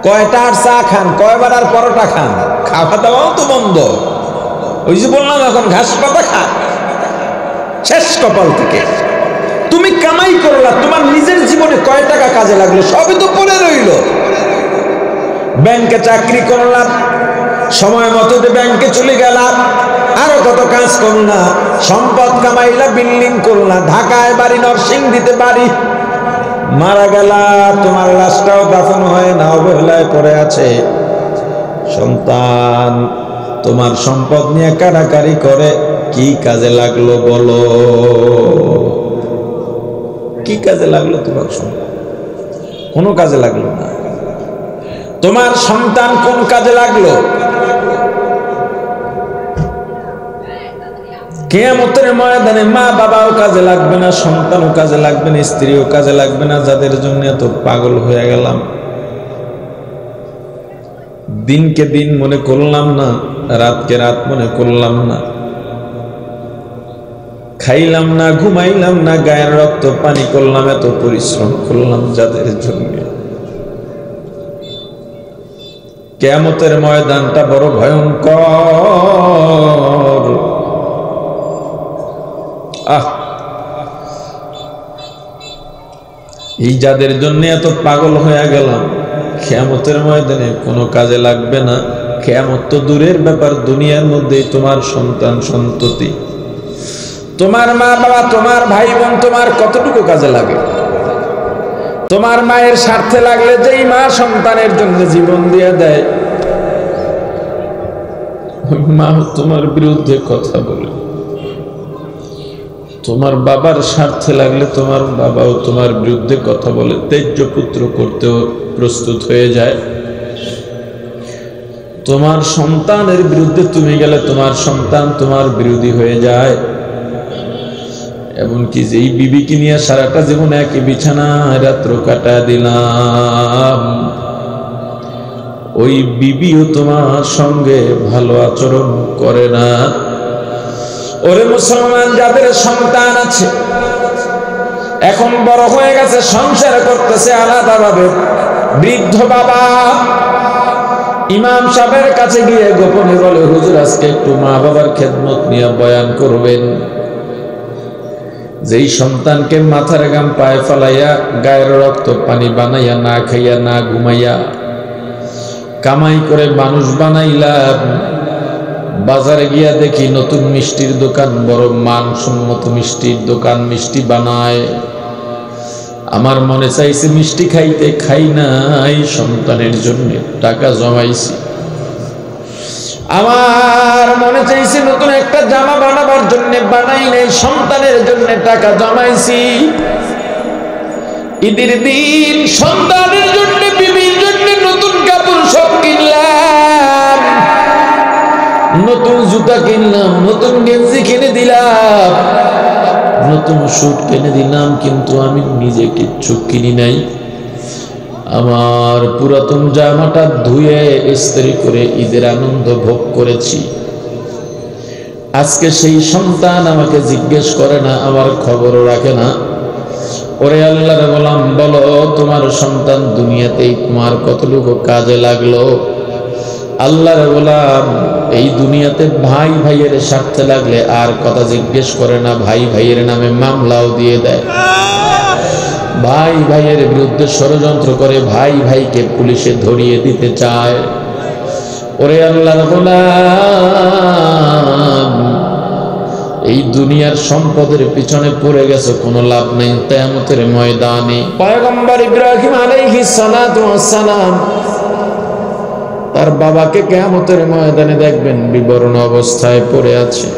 কয়টা আর চা খান, কয়বার আর পরোটা খান? খাওয়া দাওয়াও তো বন্ধ। ওই যে বললাম, এখন ঘাস পাতা খান শেষ কপাল থেকে। তুমি কামাই করলা, তোমার নিজের জীবনে কয় টাকা কাজে লাগলো? সবই তো পড়ে রইল। ব্যাংকে চাকরি করলাম, সময় মতো যে ব্যাংকে চলে গেলাম, আরো কত কাজ করলা, সম্পদ কামাইলা, বিল্ডিং করলা, ঢাকায় বাড়ি, নরসিংদীতে বাড়ি, মারা গেলা, তোমার লাশটাও দাফন হয় না, অবহেলায় পড়ে আছে। সন্তান তোমার সম্পদ নিয়ে কাড়াকাড়ি করে, কি কাজে লাগলো বলো? কি কাজে লাগলো তোমার সম্পদ? কোনো কাজে লাগলো না। তোমার সন্তান কোন কাজে লাগলো? কিয়ামতের ময়দানে মা বাবাও কাজে লাগবে না, সন্তানও কাজে লাগবে না, স্ত্রীও কাজে লাগবে না, যাদের জন্য এত পাগল হয়ে গেলাম। দিনকে দিন মনে করলাম না, রাতকে রাত মনে করলাম না, খাইলাম না, ঘুমাইলাম না, গায়ের রক্ত পানি করলাম, এত পরিশ্রম করলাম যাদের জন্য। কিয়ামতের ময়দানটা বড় ভয়ঙ্কর। এই যাদের জন্য এত পাগল হয়ে গেলাম, কিয়ামতের ময়দানে কোনো কাজে লাগবে না। কিয়ামত তো দূরের ব্যাপার, দুনিয়ার মধ্যেই তোমার সন্তান সন্ততি, তোমার মা বাবা, তোমার ভাই বোন, তোমার কতটুকু কাজে লাগে? তোমার মায়ের স্বার্থে লাগলে যেই মা সন্তানের জন্য জীবন দিয়ে দেয়, ওই মা তোমার বিরুদ্ধে কথা বলে। তোমার বাবার স্বার্থে লাগলে তোমার বাবাও তোমার বিরুদ্ধে কথা বলে, ত্যায্য পুত্র করতেও প্রস্তুত হয়ে যায়। তোমার সন্তানের বিরুদ্ধে তুমি গেলে তোমার সন্তান তোমার বিরোধী হয়ে যায়। এমনকি যেই বিবিকে নিয়ে সারাটা জীবন একই বিছানায় রাত্র কাটা দিলাম, ওই বিবিও তোমার সঙ্গে ভালো আচরণ করে না। ওরে মুসলমান, যাদের সন্তান আছে, এখন বড় হয়ে গেছে, সংসার করতেছে আলাদাভাবে, বৃদ্ধ বাবা ইমাম সাহেবের কাছে গিয়ে গোপনে বলে, হুজুর আজকে একটু মা বাবার খেদমত নিয়ে বয়ান করবেন। যেই সন্তানকে মাথার গাম পায়ে ফালাইয়া গায়ের রক্ত পানি বানাইয়া না খাইয়া না ঘুমাইয়া কামাই করে মানুষ বানাইলাম, বাজারে গিয়া দেখি নতুন মিষ্টির দোকান, বড় মানসম্মত মিষ্টির দোকান, মিষ্টি বানায়। আমার মনে চাইছে মিষ্টি খাইতে, খাই নাই, সন্তানের জন্য টাকা জমাইছি। আমার মনে চাইছে নতুন একটা জামা বানাবার জন্য বানাই নাই, সন্তানের জন্য টাকা জমাইছি। ঈদের দিন সন্তানের জন্য, বিবির জন্য নতুন কাপড় সব কিনলাম, নতুন জুতা কিনলাম, নতুন গেঞ্জি কিনে দিলাম, নতুন স্যুট কিনে দিলাম, কিন্তু আমি নিজে কিচ্ছু কিনি নাই। আমার পুরাতন জামাটা ধুয়ে ইস্ত্রি করে ঈদের আনন্দ ভোগ করেছি। আজকে সেই সন্তান আমাকে জিজ্ঞেস করে না, আমার খবরও রাখে না। ওরে আল্লাহর গোলাম, বলো তোমার সন্তান দুনিয়াতেই তোমার কতটুকু কাজে লাগলো? আল্লাহর গোলাম, এই দুনিয়াতে ভাই ভাইয়ের স্বার্থে লাগলে আর কথা জিজ্ঞেস করে না, ভাই ভাইয়ের নামে মামলাও দিয়ে দেয়, ভাই ভাইয়ের বিরুদ্ধে ষড়যন্ত্র করে ভাই ভাইকে পুলিশে ধরিয়ে দিতে চায়। ওরে আল্লাহর গোলাম, এই দুনিয়ার সম্পদের পিছনে পড়ে গেছে, কোনো লাভ নেই কিয়ামতের ময়দানে। পয়গম্বর ইব্রাহিম আলাইহিস সালাতু ওয়াস সালাম তার বাবাকে কিয়ামতের ময়দানে দেখবেন বিবরণ অবস্থায় পড়ে আছে,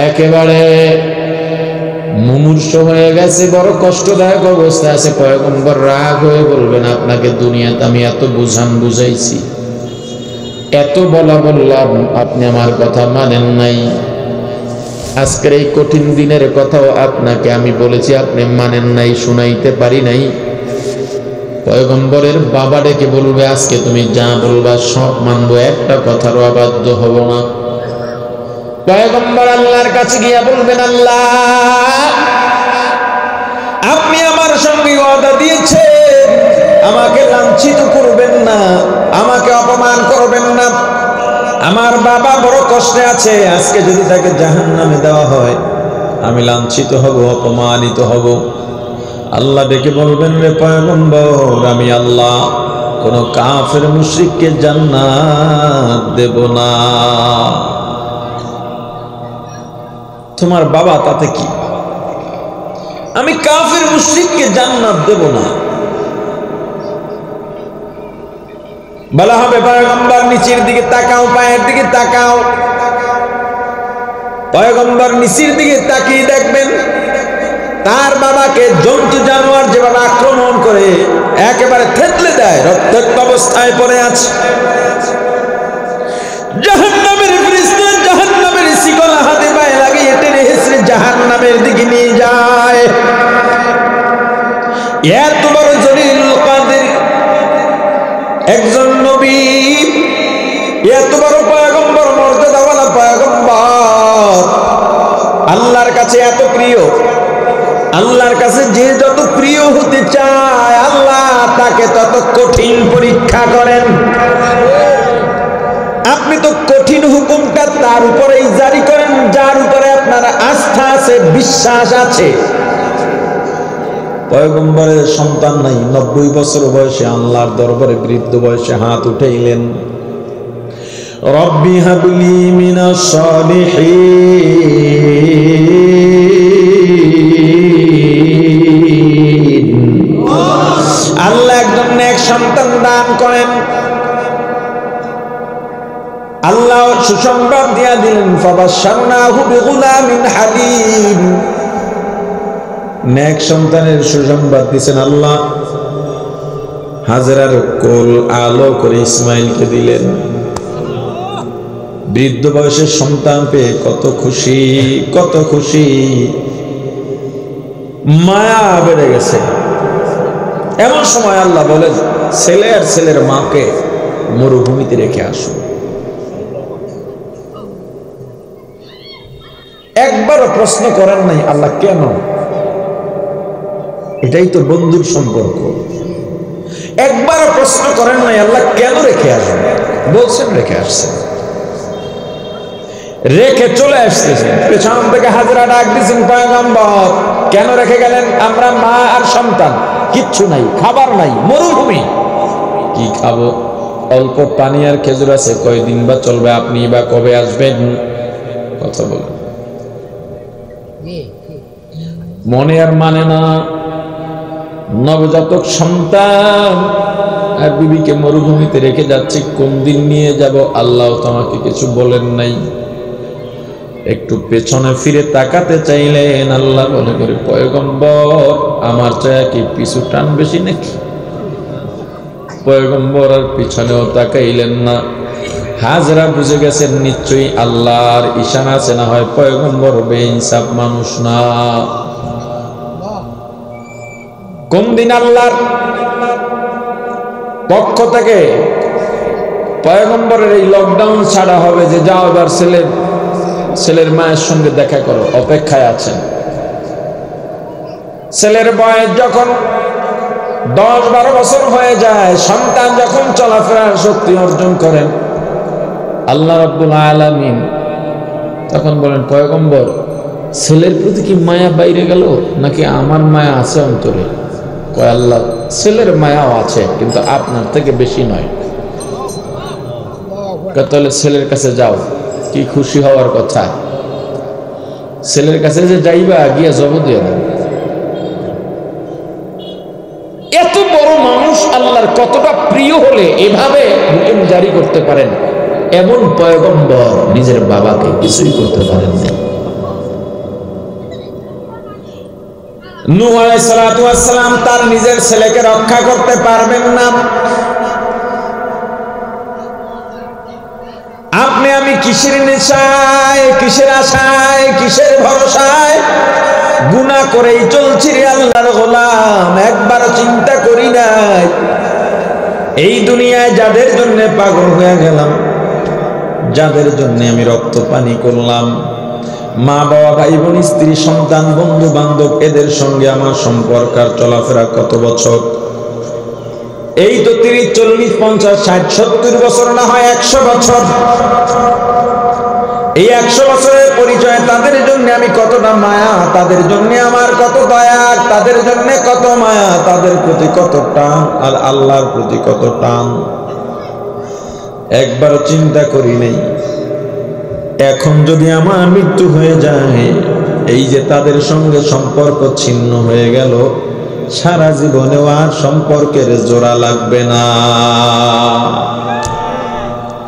একেবারে মুমূর্ষ হয়ে গেছে, বড় কষ্টদায়ক অবস্থায় আছে। পয়গম্বর রাগ হয়ে বলবেন, আপনাকে দুনিয়াতে আমি এত বুঝাইছি, এত বললাম, আপনি আমার কথা মানেন নাই। আজকের এই কঠিন দিনের কথাও আপনাকে আমি বলেছি, আপনি মানেন নাই, শুনাইতে পারি নাই। পয়গম্বরের বাবা ডেকে বলবে, আজকে তুমি যা বলবা সব মানবো, একটা কথারও অবাধ্য হব না। পয়গম্বর আল্লাহর কাছে গিয়া বলবেন, আল্লাহ আপনি আমার সঙ্গে ওয়াদা দিয়েছেন, আমাকে লাঞ্ছিত করবেন না, আমাকে অপমান করবেন না। আমার বাবা বড় কষ্টে আছে, আজকে যদি তাকে জাহান্নামে দেওয়া হয় আমি লাঞ্ছিত হব, অপমানিত হব। আল্লাহ ডেকে বলবেন, রে পয়গম্বর, আমি আল্লাহ কোন কাফের মুশরিককে জান্নাত দেব না। তোমার বাবা তাতে কি? আমি কাফের মুশরিককে জান্নাত দেব না। বলা হবে, পয়গম্বর নিচের দিকে তাকাও, পায়ের দিকে তাকাও। পয়গম্বর নিচের দিকে তাকিয়ে দেখবেন তার বাবাকে জন্তু জানোয়ার যেভাবে আক্রমণ করে একেবারে থেতলে দেয়, রক্তাক্ত অবস্থায় পড়ে আছে। জাহান্নামের ফেরেশতা জাহান্নামের শিকল হাতে পায়ে লাগিয়ে টেনে হেঁচড়ে জাহান্নামের দিকে নিয়ে যায়। এত বড় জলিলুল কাদের একজন নবী, এত বড় পয়গম্বর, মর্যাদাওয়ালা পয়গম্বর, আল্লাহর কাছে এত প্রিয়। আল্লাহর কাছে যে যত প্রিয় হতে চায়, আল্লাহ তাকে তত কঠিন পরীক্ষা করেন। আপনি তো কঠিন হুকুমটা তার উপরেই জারি করেন যার উপরে আপনার আস্থা আছে, বিশ্বাস আছে। পয়গম্বরের সন্তান নাই, 90 বছর বয়সে আল্লাহর দরবারে বৃদ্ধ বয়সে হাত উঠাইলেন, রব্বি হাবলি মিনাস সালিহিন। আল্লাহ একজন নেক সন্তান দান করেন। আল্লাহ সুসংবাদ দিয়া দিলেন, ফাবাশশারনাহু বিগুলামিন হালিম। নেক সন্তানের সুসংবাদ দিয়েছেন আল্লাহ। হাজেরার কোল আলো করে ইসমাইলকে দিলেন। বৃদ্ধ বয়সের সন্তান পেয়ে কত খুশি, কত খুশি, মায়া বেড়ে গেছে। এমন সময় আল্লাহ বলেন, ছেলে আর ছেলের মাকে মরুভূমিতে রেখে আসুন। প্রশ্ন করেন নাই আল্লাহ কেন? এটাই তো বন্ধুর সম্পর্ক। একবারও প্রশ্ন করেন নাই আল্লাহ কেন রেখে আসেন? বলছেন রেখে আসছেন, রেখে চলে আসতেছেন। পেছন থেকে হাজরা ডাক দিয়েছেন, পয়গম্বর কেন রেখে গেলেন? আমরা মা আর সন্তান, কিচ্ছু নাই, খাবার নাই, মরুভূমি, কি খাবো? অল্প পানি আর খেজুর আছে, কয়দিন বা চলবে? আপনি বা কবে আসবেন? কথা বলেন। মনে আর মানে না, নবজাতক সন্তান আর বিবিকে মরুভূমিতে রেখে যাচ্ছে, কোন দিন নিয়ে যাব আল্লাহ তোমাকে কিছু বলেন নাই। একটু পেছনে ফিরে তাকাতে চাইলেন, আল্লাহ বলে করে পয়গম্বর আমার চায়া কি পিছু টান বেশি নাকি? পয়গম্বর আর পিছনেও তাকাইলেন না। হাজরা বুঝে গেছেন নিশ্চয়ই আল্লাহর ইশারা আছে, না হয় পয়গম্বর বেইনসাফ মানুষ না। কোন দিন আল্লাহর পক্ষ থেকে পয়গম্বরের এই লকডাউন ছাড়া হবে যে যাও এবার ছেলের মায়ের সঙ্গে দেখা করো, অপেক্ষায় আছেন। ছেলের বয়স যখন 10-12 বছর হয়ে যায়, সন্তান যখন চলাফেরার শক্তি অর্জন করেন, আল্লাহ রাব্বুল আলামিন তখন বলেন পয়গম্বর ছেলের প্রতি কি মায়া বাইরে গেল নাকি আমার মায়া আছে অন্তরে? কয় আল্লাহ ছেলের মায়াও আছে কিন্তু আপনার থেকে বেশি নয়। তাহলে ছেলের কাছে যাও, কি খুশি হওয়ার কথা। ছেলের কাছে যে যাইবা গিয়া জব দিয়ে দেন। এত বড় মানুষ আল্লাহর কতটা প্রিয় হলে এভাবে হুকুম জারি করতে পারেন? এমন পয়গম্বর নিজের বাবাকে কিছুই করতে পারেন না। নূহ আলাইহিস সালাতু ওয়াস সালাম তার নিজের ছেলেকে রক্ষা করতে পারবেন না। আপনি আমি কিসের নেশায়, কিসের আশায়, কিসের ভরসায় গুনাহ করেই চলছি রে আল্লাহর গোলাম, একবারও চিন্তা করি নাই এই দুনিয়ায় যাদের জন্য পাগল হয়ে গেলাম, যাদের জন্য আমি রক্ত পানি করলাম, মা বাবা ভাই বোন স্ত্রী সন্তান বন্ধু বান্ধব, এদের সঙ্গে আমার সম্পর্ক আর চলাফেরা কত বছর? এই তো 30, 40, 50, 60, 70 বছর, না হয় 100 বছর। এই 100 বছরের পরিচয় তাদের জন্য আমি কতটা মায়া, তাদের জন্য আমার কত দয়া, তাদের জন্য কত মায়া, তাদের প্রতি কত টান আর আল্লাহর প্রতি কত টান একবারও চিন্তা করি নেই। এখন যদি আমার মৃত্যু হয়ে যায়, এই যে তাদের সঙ্গে সম্পর্ক ছিন্ন হয়ে গেল, সারা জীবনেও আর সম্পর্কের জোড়া লাগবে না,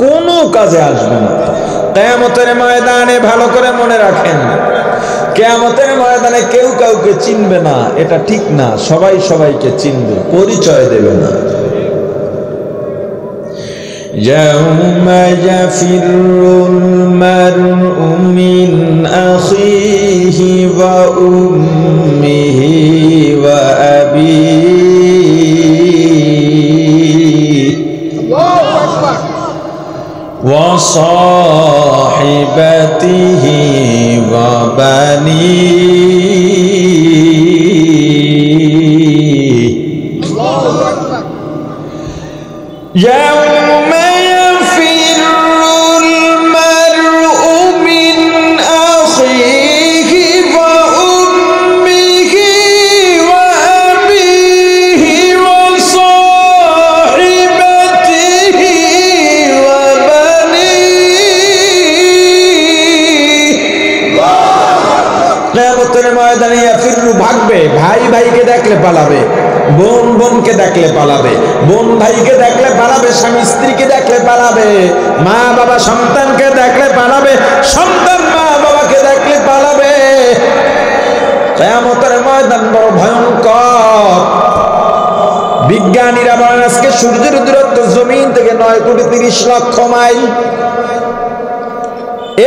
কোনো কাজে আসবে না। কিয়ামতের ময়দানে ভালো করে মনে রাখেন, কিয়ামতের ময়দানে কেউ কাউকে চিনবে না, এটা ঠিক না। সবাই সবাইকে চিনবে, পরিচয় দেবে না। يوم يفر المرء من أخيه وأمه وأبيه وصاحبته وبنيه يوم يفر المرء من أخيه وأمه وأبيه وصاحبته وبنيه কিয়ামতের ময়দানে ইয়াফিরু ভাগবে, ভাই ভাইকে দেখলে পালাবে, বোন বোনকে দেখলে পালাবে, বোন ভাইকে দেখলে পালাবে, স্বামী স্ত্রীকে দেখলে পালাবে, মা বাবা সন্তানকে দেখলে পালাবে, সন্তান মা বাবাকে দেখলে পালাবে। কিয়ামতের ময়দান বড় ভয়ঙ্কর। বিজ্ঞানীরা বলেন আজকে সূর্যের দূরত্ব জমিন থেকে 9,30,00,000 মাইল।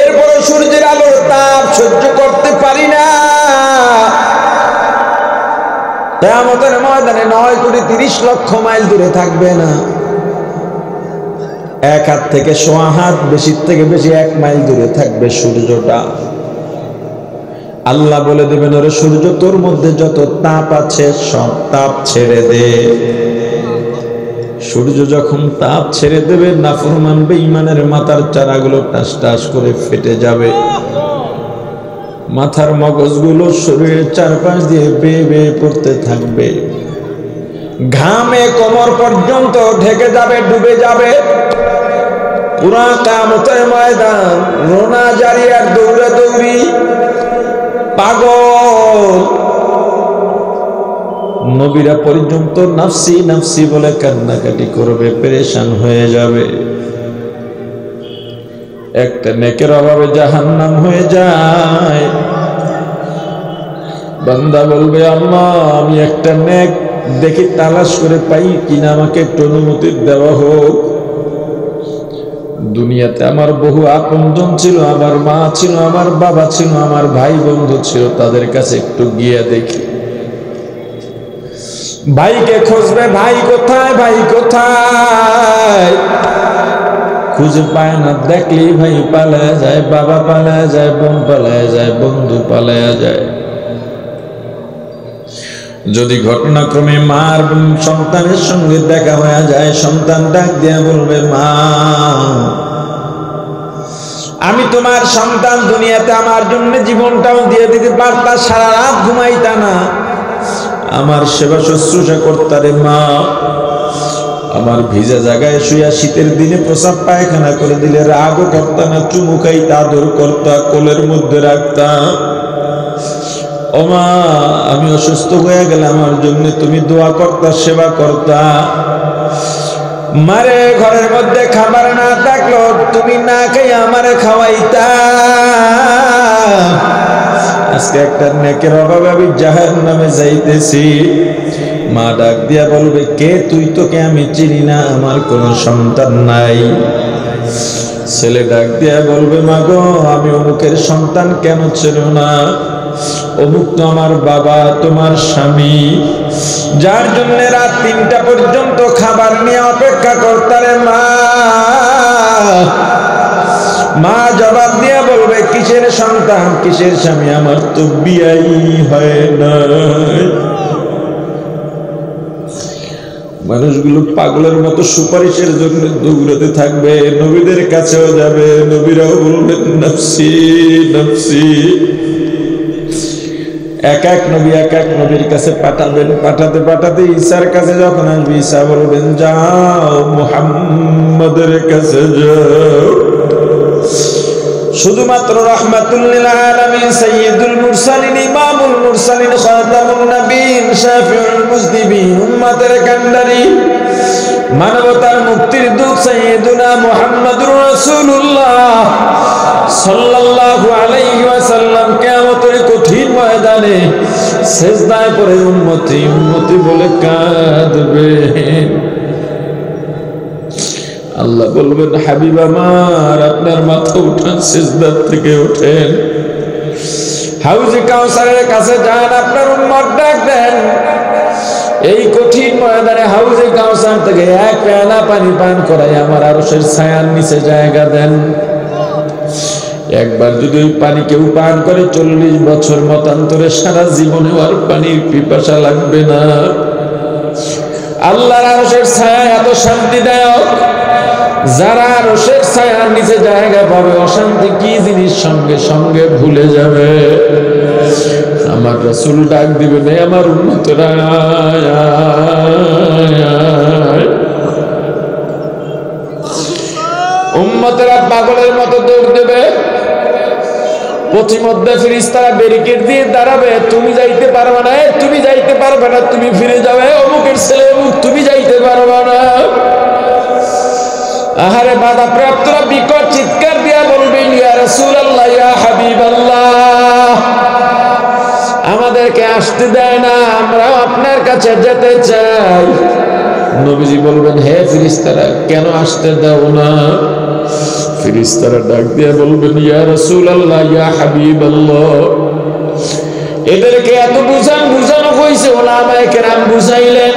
এরপরে সূর্যের আলোর তাপ সহ্য করতে পারি না। কিয়ামতের ময়দানে 9,30,00,000 মাইল দূরে থাকবে না, 1 হাত থেকে 1.25 হাত, বেশি থেকে বেশি 1 মাইল দূরে থাকবে সূর্যটা। আল্লাহ বলে দেবেন, ওরে সূর্য, তোর মধ্যে যত তাপ আছে সব তাপ ছেড়ে দে। সূর্য যখন তাপ ছেড়ে দেবে, নাফরমান বেঈমানের মাথার চারাগুলো টাস টাস করে ফেটে যাবে, মাথার মগজগুলো শরীরের চারপাশ দিয়ে বেয়ে বেয়ে পড়তে থাকবে, ঘামে কোমর পর্যন্ত ঢেকে যাবে, ডুবে যাবে। পুরা কিয়ামতের ময়দান রোনা জারি আর দৌড়াদৌড়ি, পাগল। নবীরা পর্যন্ত নাফসি নাফসি বলে কান্নাকাটি করবে, পেরেশান হয়ে যাবে। একটা নেকের অভাবে জাহান্নাম হয়ে যায়। বান্দা বলবে, আল্লাহ আমি একটা নেক দেখি তালাশ করে পাই কিনা, আমাকে একটু অনুমতি দেওয়া হোক। দুনিয়াতে আমার বহু আপনজন ছিল, আমার মা ছিল, আমার বাবা ছিল, আমার ভাই বন্ধু ছিল, তাদের কাছে একটু গিয়ে দেখি। ভাইকে খুঁজবে, ভাই কোথায়, ভাই কোথায়, খুঁজে পায় না। দেখলেই ভাই পালায়া যায়, বাবা পালায়া যায়, বোন পালায়া যায়, বন্ধু পালায়া যায়। যদি ঘটনাক্রমে মার সন্তানের সঙ্গে দেখা হয়ে যায়, সন্তান ডাক দিয়া বলবে, মা আমি তোমার সন্তান, দুনিয়াতে আমার জন্য জীবনটাও দিয়ে দিতে পারতা, সারা রাত ঘুমাইতা না, আমার সেবা শুশ্রূষা করতারে মা, আমার ভিজা জায়গায় শুয়া শীতের দিনে প্রসাব পায়খানা করে দিলে রাগও করতা না, চুমু খাইতা, আদর করতা, কোলের মধ্যে রাখতাম। ও মা আমি অসুস্থ হয়ে গেলে আমার জন্য তুমি দোয়া করতা, সেবা করতা। মারে ঘরের মধ্যে খাবার না থাকলো তুমি না খাই আমারে খাওয়াইতা। আজকে একটা নেকের অভাবে আমি জাহান্নামে যাইতেছি। মা ডাক দিয়া বলবে, কে তুই? তোকে আমি চিনি না, আমার কোনো সন্তান নাই। ছেলে ডাক দিয়া বলবে, মা গো আমি অমুকের সন্তান, কেন ছিল না? অমুক তো আমার বাবা, তোমার স্বামী, যার জন্য রাত 3টা পর্যন্ত খাবার নিয়ে অপেক্ষা করতারে মা। মা জবাব দিয়া বলবে, কিসের সন্তান, কিসের স্বামী, আমার তো বিয়াই হয় না। মানুষগুলো পাগলের মতো সুপারিশের জন্য দৌড়াতে থাকবে, নবীদের কাছেও যাবে, নবীরাও বলবেন নাফসি নাফসি। এক এক নবী এক এক নবীর কাছে পাঠাবেন, পাঠাতে পাঠাতে ঈসার কাছে যখন আসবে, ঈসা বলবেন, যাও মুহাম্মাদের কাছে যাও। শুধুমাত্র রাহমাতুল লিল আলামিন, সাইয়্যিদুল মুরসালিন, ইমামুল মুরসালিন, খাতামুন নবীন, শাফিউল মুজনিবিন, উম্মতের কান্ডারি, মানবতার মুক্তির দূত সাইয়্যিদুনা মুহাম্মাদুর রাসূলুল্লাহ সাল্লাল্লাহু আলাইহি ওয়াসাল্লাম কিয়ামতের কঠিন ময়দানে সিজদায় পড়ে উম্মতি উম্মতি বলে কাঁদবে। আল্লাহ বলবেন, হাবিব আমার আপনার মাথা উঠান, সিজদার থেকে ওঠেন, হাউজে কাউসারের কাছে যান, আপনার উম্মত ডাক দেন। এই কঠিন ময়দানে হাউজে কাউসার থেকে এক পেয়ালা পানি পান করাই আমার আরশের ছায়ার নিচে জায়গা দেন। একবার যদি ওই পানি কেউ পান করে 40 বছর মতান্তরে সারা জীবনে আর পানির পিপাসা লাগবে না। আল্লাহর আরশের ছায়া এত শান্তিদায়ক, যারা আরশের ছায়ার নিচে জায়গা পাবে, অশান্তি কি জিনিস সঙ্গে সঙ্গে ভুলে যাবে। আমার রাসূল ডাক দিবেন, আমার উম্মতরা উম্মতেরা পাগলের মতো দৌড় দেবে। পথিমধ্যে ফেরেশতারা ব্যারিকেড দিয়ে দাঁড়াবে, তুমি যাইতে পারবে না, তুমি যাইতে পারবে না, তুমি ফিরে যাবে, অমুকের ছেলে অমুক, তুমি যাইতে পারবে না। আহারে বাধা প্রাপ্তরা বিকট চিৎকার দিয়া বলবেন, ইয়া রাসূলুল্লাহ, ইয়া হাবিবাল্লাহ, আমাদেরকে আসতে দেয় না, আমরা আপনার কাছে যেতে চাই। নবীজি বলবেন, হে ফেরেশতারা কেন আসতে দাও না? ফেরেশতারা ডাক দিয়া বলবেন, ইয়া রাসূলুল্লাহ, ইয়া হাবিবাল্লাহ, এদেরকে এত বুঝানো হয়েছে, ওলামায়ে কেরাম বুঝাইলেন,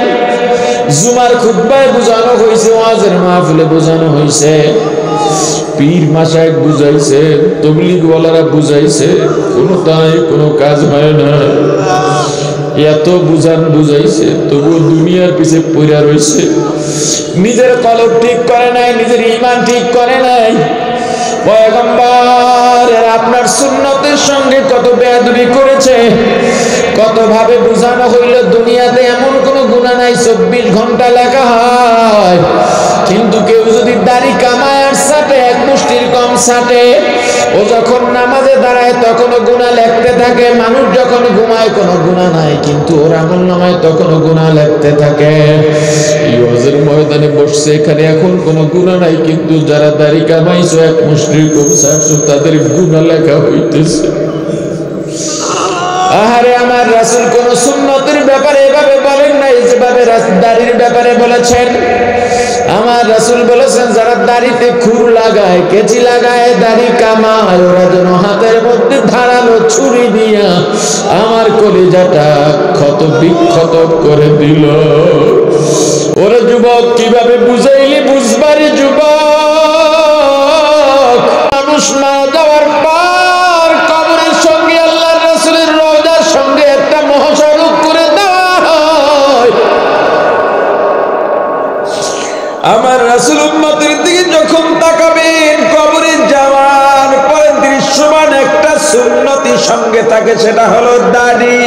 জুমার খুতবায় বুঝানো হয়েছে, ওয়াজের মাহফিলে বুঝানো হয়েছে, পীর মাশায়েখ বুঝাইছে, তবলিগ ওয়ালারা বুঝাইছে, কোনোটাই কোনো কাজ হয় না। এত বুঝাইছে, তবু দুনিয়ার পিছে পড়ে রয়েছে। নিজের কলব ঠিক করে নাই, নিজের ঈমান ঠিক করে নাই। পয়গম্বর আপনার সুন্নতের সঙ্গে কত বেয়াদবি করেছে, কত ভাবে বুঝানো হইল দুনিয়াতে এমন কোনো গুনাহ নাই 24 ঘন্টা লেখা হয়, কিন্তু কেউ যদি দাড়ি কামায় আর সাটে, এক মুষ্টির কম সাটে, ও যখন নামাজে দাঁড়ায় তখনও গুনাহ লিখতে থাকে। মানুষ যখন ঘুমায় কোনো গুনাহ নাই, কিন্তু ওর আমলনামায় তখনও গুনাহ লিখতে থাকে। এই ওয়াজের ময়দানে বসছে, এখানে এখন কোনো গুনাহ নাই, কিন্তু যারা দাড়ি কামাইছো এক মুষ্টির কম সাটছো তাদের গুনাহ লেখা হইতেছে। আহারে আমার রাসূল কোন সুন্নতের ব্যাপারে এভাবে বলেন নাই যেভাবে দাড়ির ব্যাপারে বলেছেন। আমার রাসূল বলেছেন যারা দাড়িতে খুর লাগায়, কেচি লাগায়, দাড়ি কামায়, ওরা যেন হাতের মধ্যে ধারালো ছুরি দিয়া আমার কলিজাটা ক্ষত বিক্ষত করে দিল। ওরে যুবক, কিভাবে বুঝাইলি বুঝবারে যুবক? মানুষ মারা যাওয়ার পর কবরের সঙ্গে আল্লাহর রাসূলের রওজার সঙ্গে একটা মহাসড়ক করে দেওয়া হয়। আমার রাসূল উম্মতের দিকে যখন তাকাবেন, কবরে যাওয়ার পরে দৃশ্যমান একটা সুন্নতি সঙ্গে থাকে, সেটা হলো দাড়ি।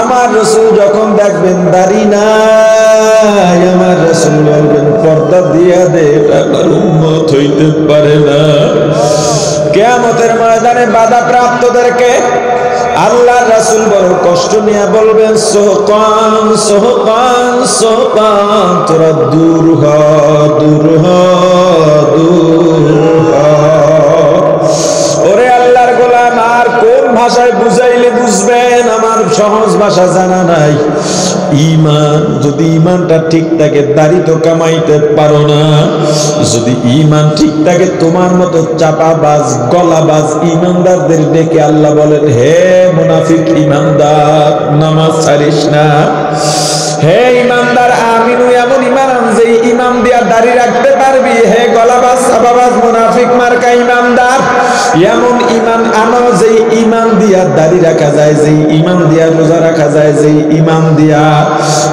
আমার রাসূল যখন দেখবেন দাড়ি নাই, আমার রাসূল বলবেন পর্দা দিয়া দে, এটা আমার উম্মত হইতে পারে না। কিয়ামতের ময়দানে বাধা প্রাপ্তদেরকে আল্লাহর রাসূল বড় কষ্ট নিয়ে বলবেন সোহকান সোহকান সোহকান, তোরা দূর হ দূর হ দূর হ। ওরে আল্লাহর গোলাম, আর কোন ভাষায় বুঝাইলে বুঝবেন? আমার সহজ ভাষা জানা নাই। ঈমান, যদি ঈমানটা ঠিক থাকে দাড়ি তো কামাইতে পারো না। যদি ঈমান ঠিক থাকে, তোমার মতো চাপাবাজ গলাবাজ ঈমানদারদের ডেকে আল্লাহ বলেন, হে মুনাফিক ঈমানদার, নামাজ ছাড়িস না। হে ঈমানদার, আমিনু, এমন ঈমান আন যে ঈমান দিয়া দাড়ি রাখতে পারবি। হে গলাবাজ চাপাবাজ মুনাফিক মার্কা ঈমানদার, এমন ঈমান আনো যে ঈমান দিয়া দাড়ি রাখা যায়, যে ঈমান দিয়া রোজা রাখা যায়, যে ঈমান দিয়া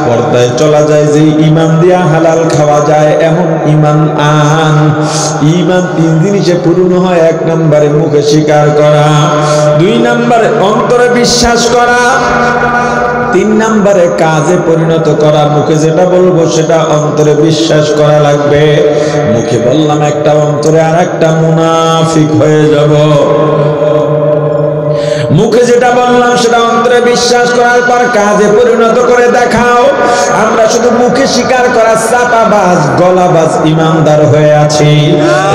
পর্দায় চলা যায়, যে ঈমান দিয়া হালাল খাওয়া যায়, এমন ঈমান আন। ঈমান 3 জিনিসে পূর্ণ হয়। 1 নম্বরে মুখে স্বীকার করা, 2 নম্বরে অন্তরে বিশ্বাস করা, 3 নম্বরে কাজে পরিণত করা। মুখে যেটা বলবো সেটা অন্তরে বিশ্বাস করা লাগবে। মুখে বললাম একটা, অন্তরে আর একটা, মুনাফিক হয়ে যাব। মুখে যেটা বললাম সেটা অন্তরে বিশ্বাস করার পর কাজে পরিণত করে দেখাও। আমরা শুধু মুখে স্বীকার করা চাপাবাজ গলাবাজ ঈমানদার হয়ে আছি।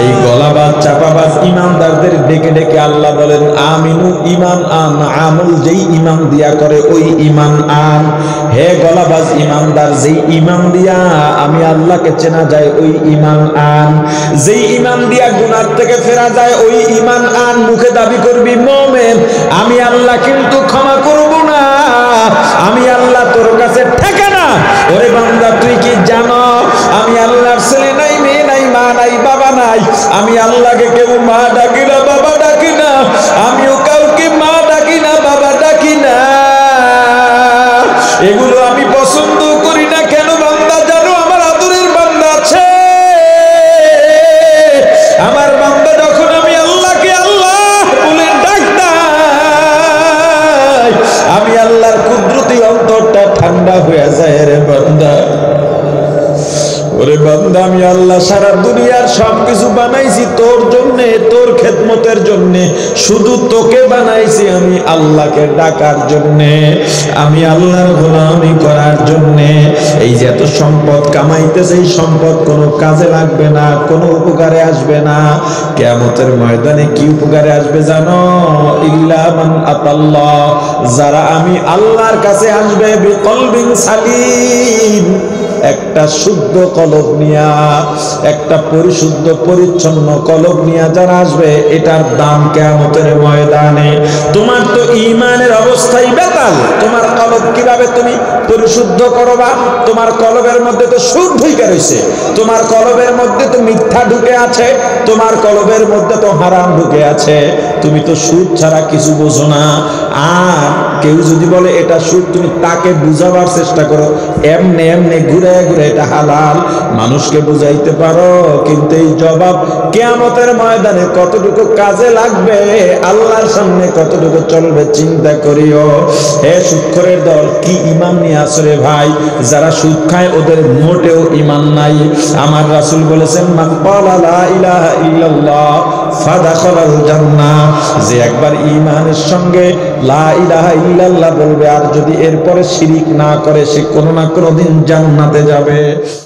এই গলাবাজ চাপাবাজ ঈমানদারদের ডেকে ডেকে আল্লাহ বলেন, আমিনু, ঈমান আন। আমল যেই ঈমান দিয়া করে ওই ঈমান আন। হে গলাবাজ ঈমানদার, যেই ঈমান দিয়া আমি আল্লাহকে চেনা যায় ওই ঈমান আন। যেই ঈমান দিয়া গুনাহ থেকে ফেরা যায় ওই ঈমান আন। মুখে দাবি করবি মুমিন, আমি আল্লাহ কিন্তু ক্ষমা করব না, আমি আল্লাহ তোর কাছে ঠেকে না। ওরে বান্দা, তুই কি জানো আমি আল্লাহর ছেলে নাই, মেয়ে নাই, মা নাই, বাবা নাই। আমি আল্লাহকে কেউ মা ডাকি না, বাবা ডাকি না। আমিও কাউকে মা ডাকি না, বাবা ডাকি না। এগুলো আমি পছন্দ করি না। কেন বান্দা জানো? আমার আদরের বান্দা আছে। আমার বান্দা যখন আমি আল্লাহকে আল্লাহ বলে ডাকতাম, আমি আল্লাহর কুদরতি অন্তরটা ঠান্ডা হয়ে যায়। রে বান্দা, ওরে বান্দা, আমি আল্লাহ সারা দুনিয়ার সবকিছু বানাইছি তোর জন্যে, তোর খেদমতের জন্যে। শুধু তোকে বানাইছি আমি আল্লাহকে ডাকার জন্যে, আমি আল্লাহর গোলামি করার জন্যে। এই যে এত সম্পদ কামাইতেছে, এই সম্পদ কোনো কাজে লাগবে না, কোনো উপকারে আসবে না। কিয়ামতের ময়দানে কি উপকারে আসবে জানো? ইল্লা মান আতাল্লাহ, যারা আমি আল্লাহর কাছে আসবে বিকলবিন সালিম, একটা শুদ্ধ কলব নিয়া, একটা পরিশুদ্ধ পরিচ্ছন্ন কলব নিয়া যারা আসবে, এটার দাম কিয়ামতের ময়দানে। তোমার তো ঈমানের অবস্থাই বেতাল, তোমার কলব কি কিভাবে তুমি পরিশুদ্ধ করবা? তোমার কলবের মধ্যে তো সুদ ঢুকে রয়েছে, তোমার কলবের মধ্যে তো মিথ্যা ঢুকে আছে, তোমার কলবের মধ্যে তো হারাম ঢুকে আছে, তুমি তো সুদ ছাড়া কিছু বোঝো না। আর কেউ যদি বলে এটা সুদ, তুমি তাকে বুঝাবার চেষ্টা করো এমনি এমনি ঘুরে ঘুরে এটা হালাল, মানুষকে বুঝাইতে পারো, কিন্তু এই জবাব কিয়ামতের ময়দানে কতটুকু কাজে লাগবে, আল্লাহর সামনে কতটুকু চলবে চিন্তা করিও। হে সুদখোরের দল, কি ঈমান নিয়ে আসরে ভাই? যারা সুদ খায় ওদের মোটেও ঈমান নাই। আমার রাসূল বলেছেন, মান ক্বালা লা ইলাহা ইল্লাল্লাহ ফাদাখালাল জান্নাহ, যে একবার ঈমানের সঙ্গে লা ইলাহা ইল্লাল্লাহ বলবে আর যদি এরপরে শিরিক না করে, সে কোনো না কোনো দিন জান্নাতে যাবে।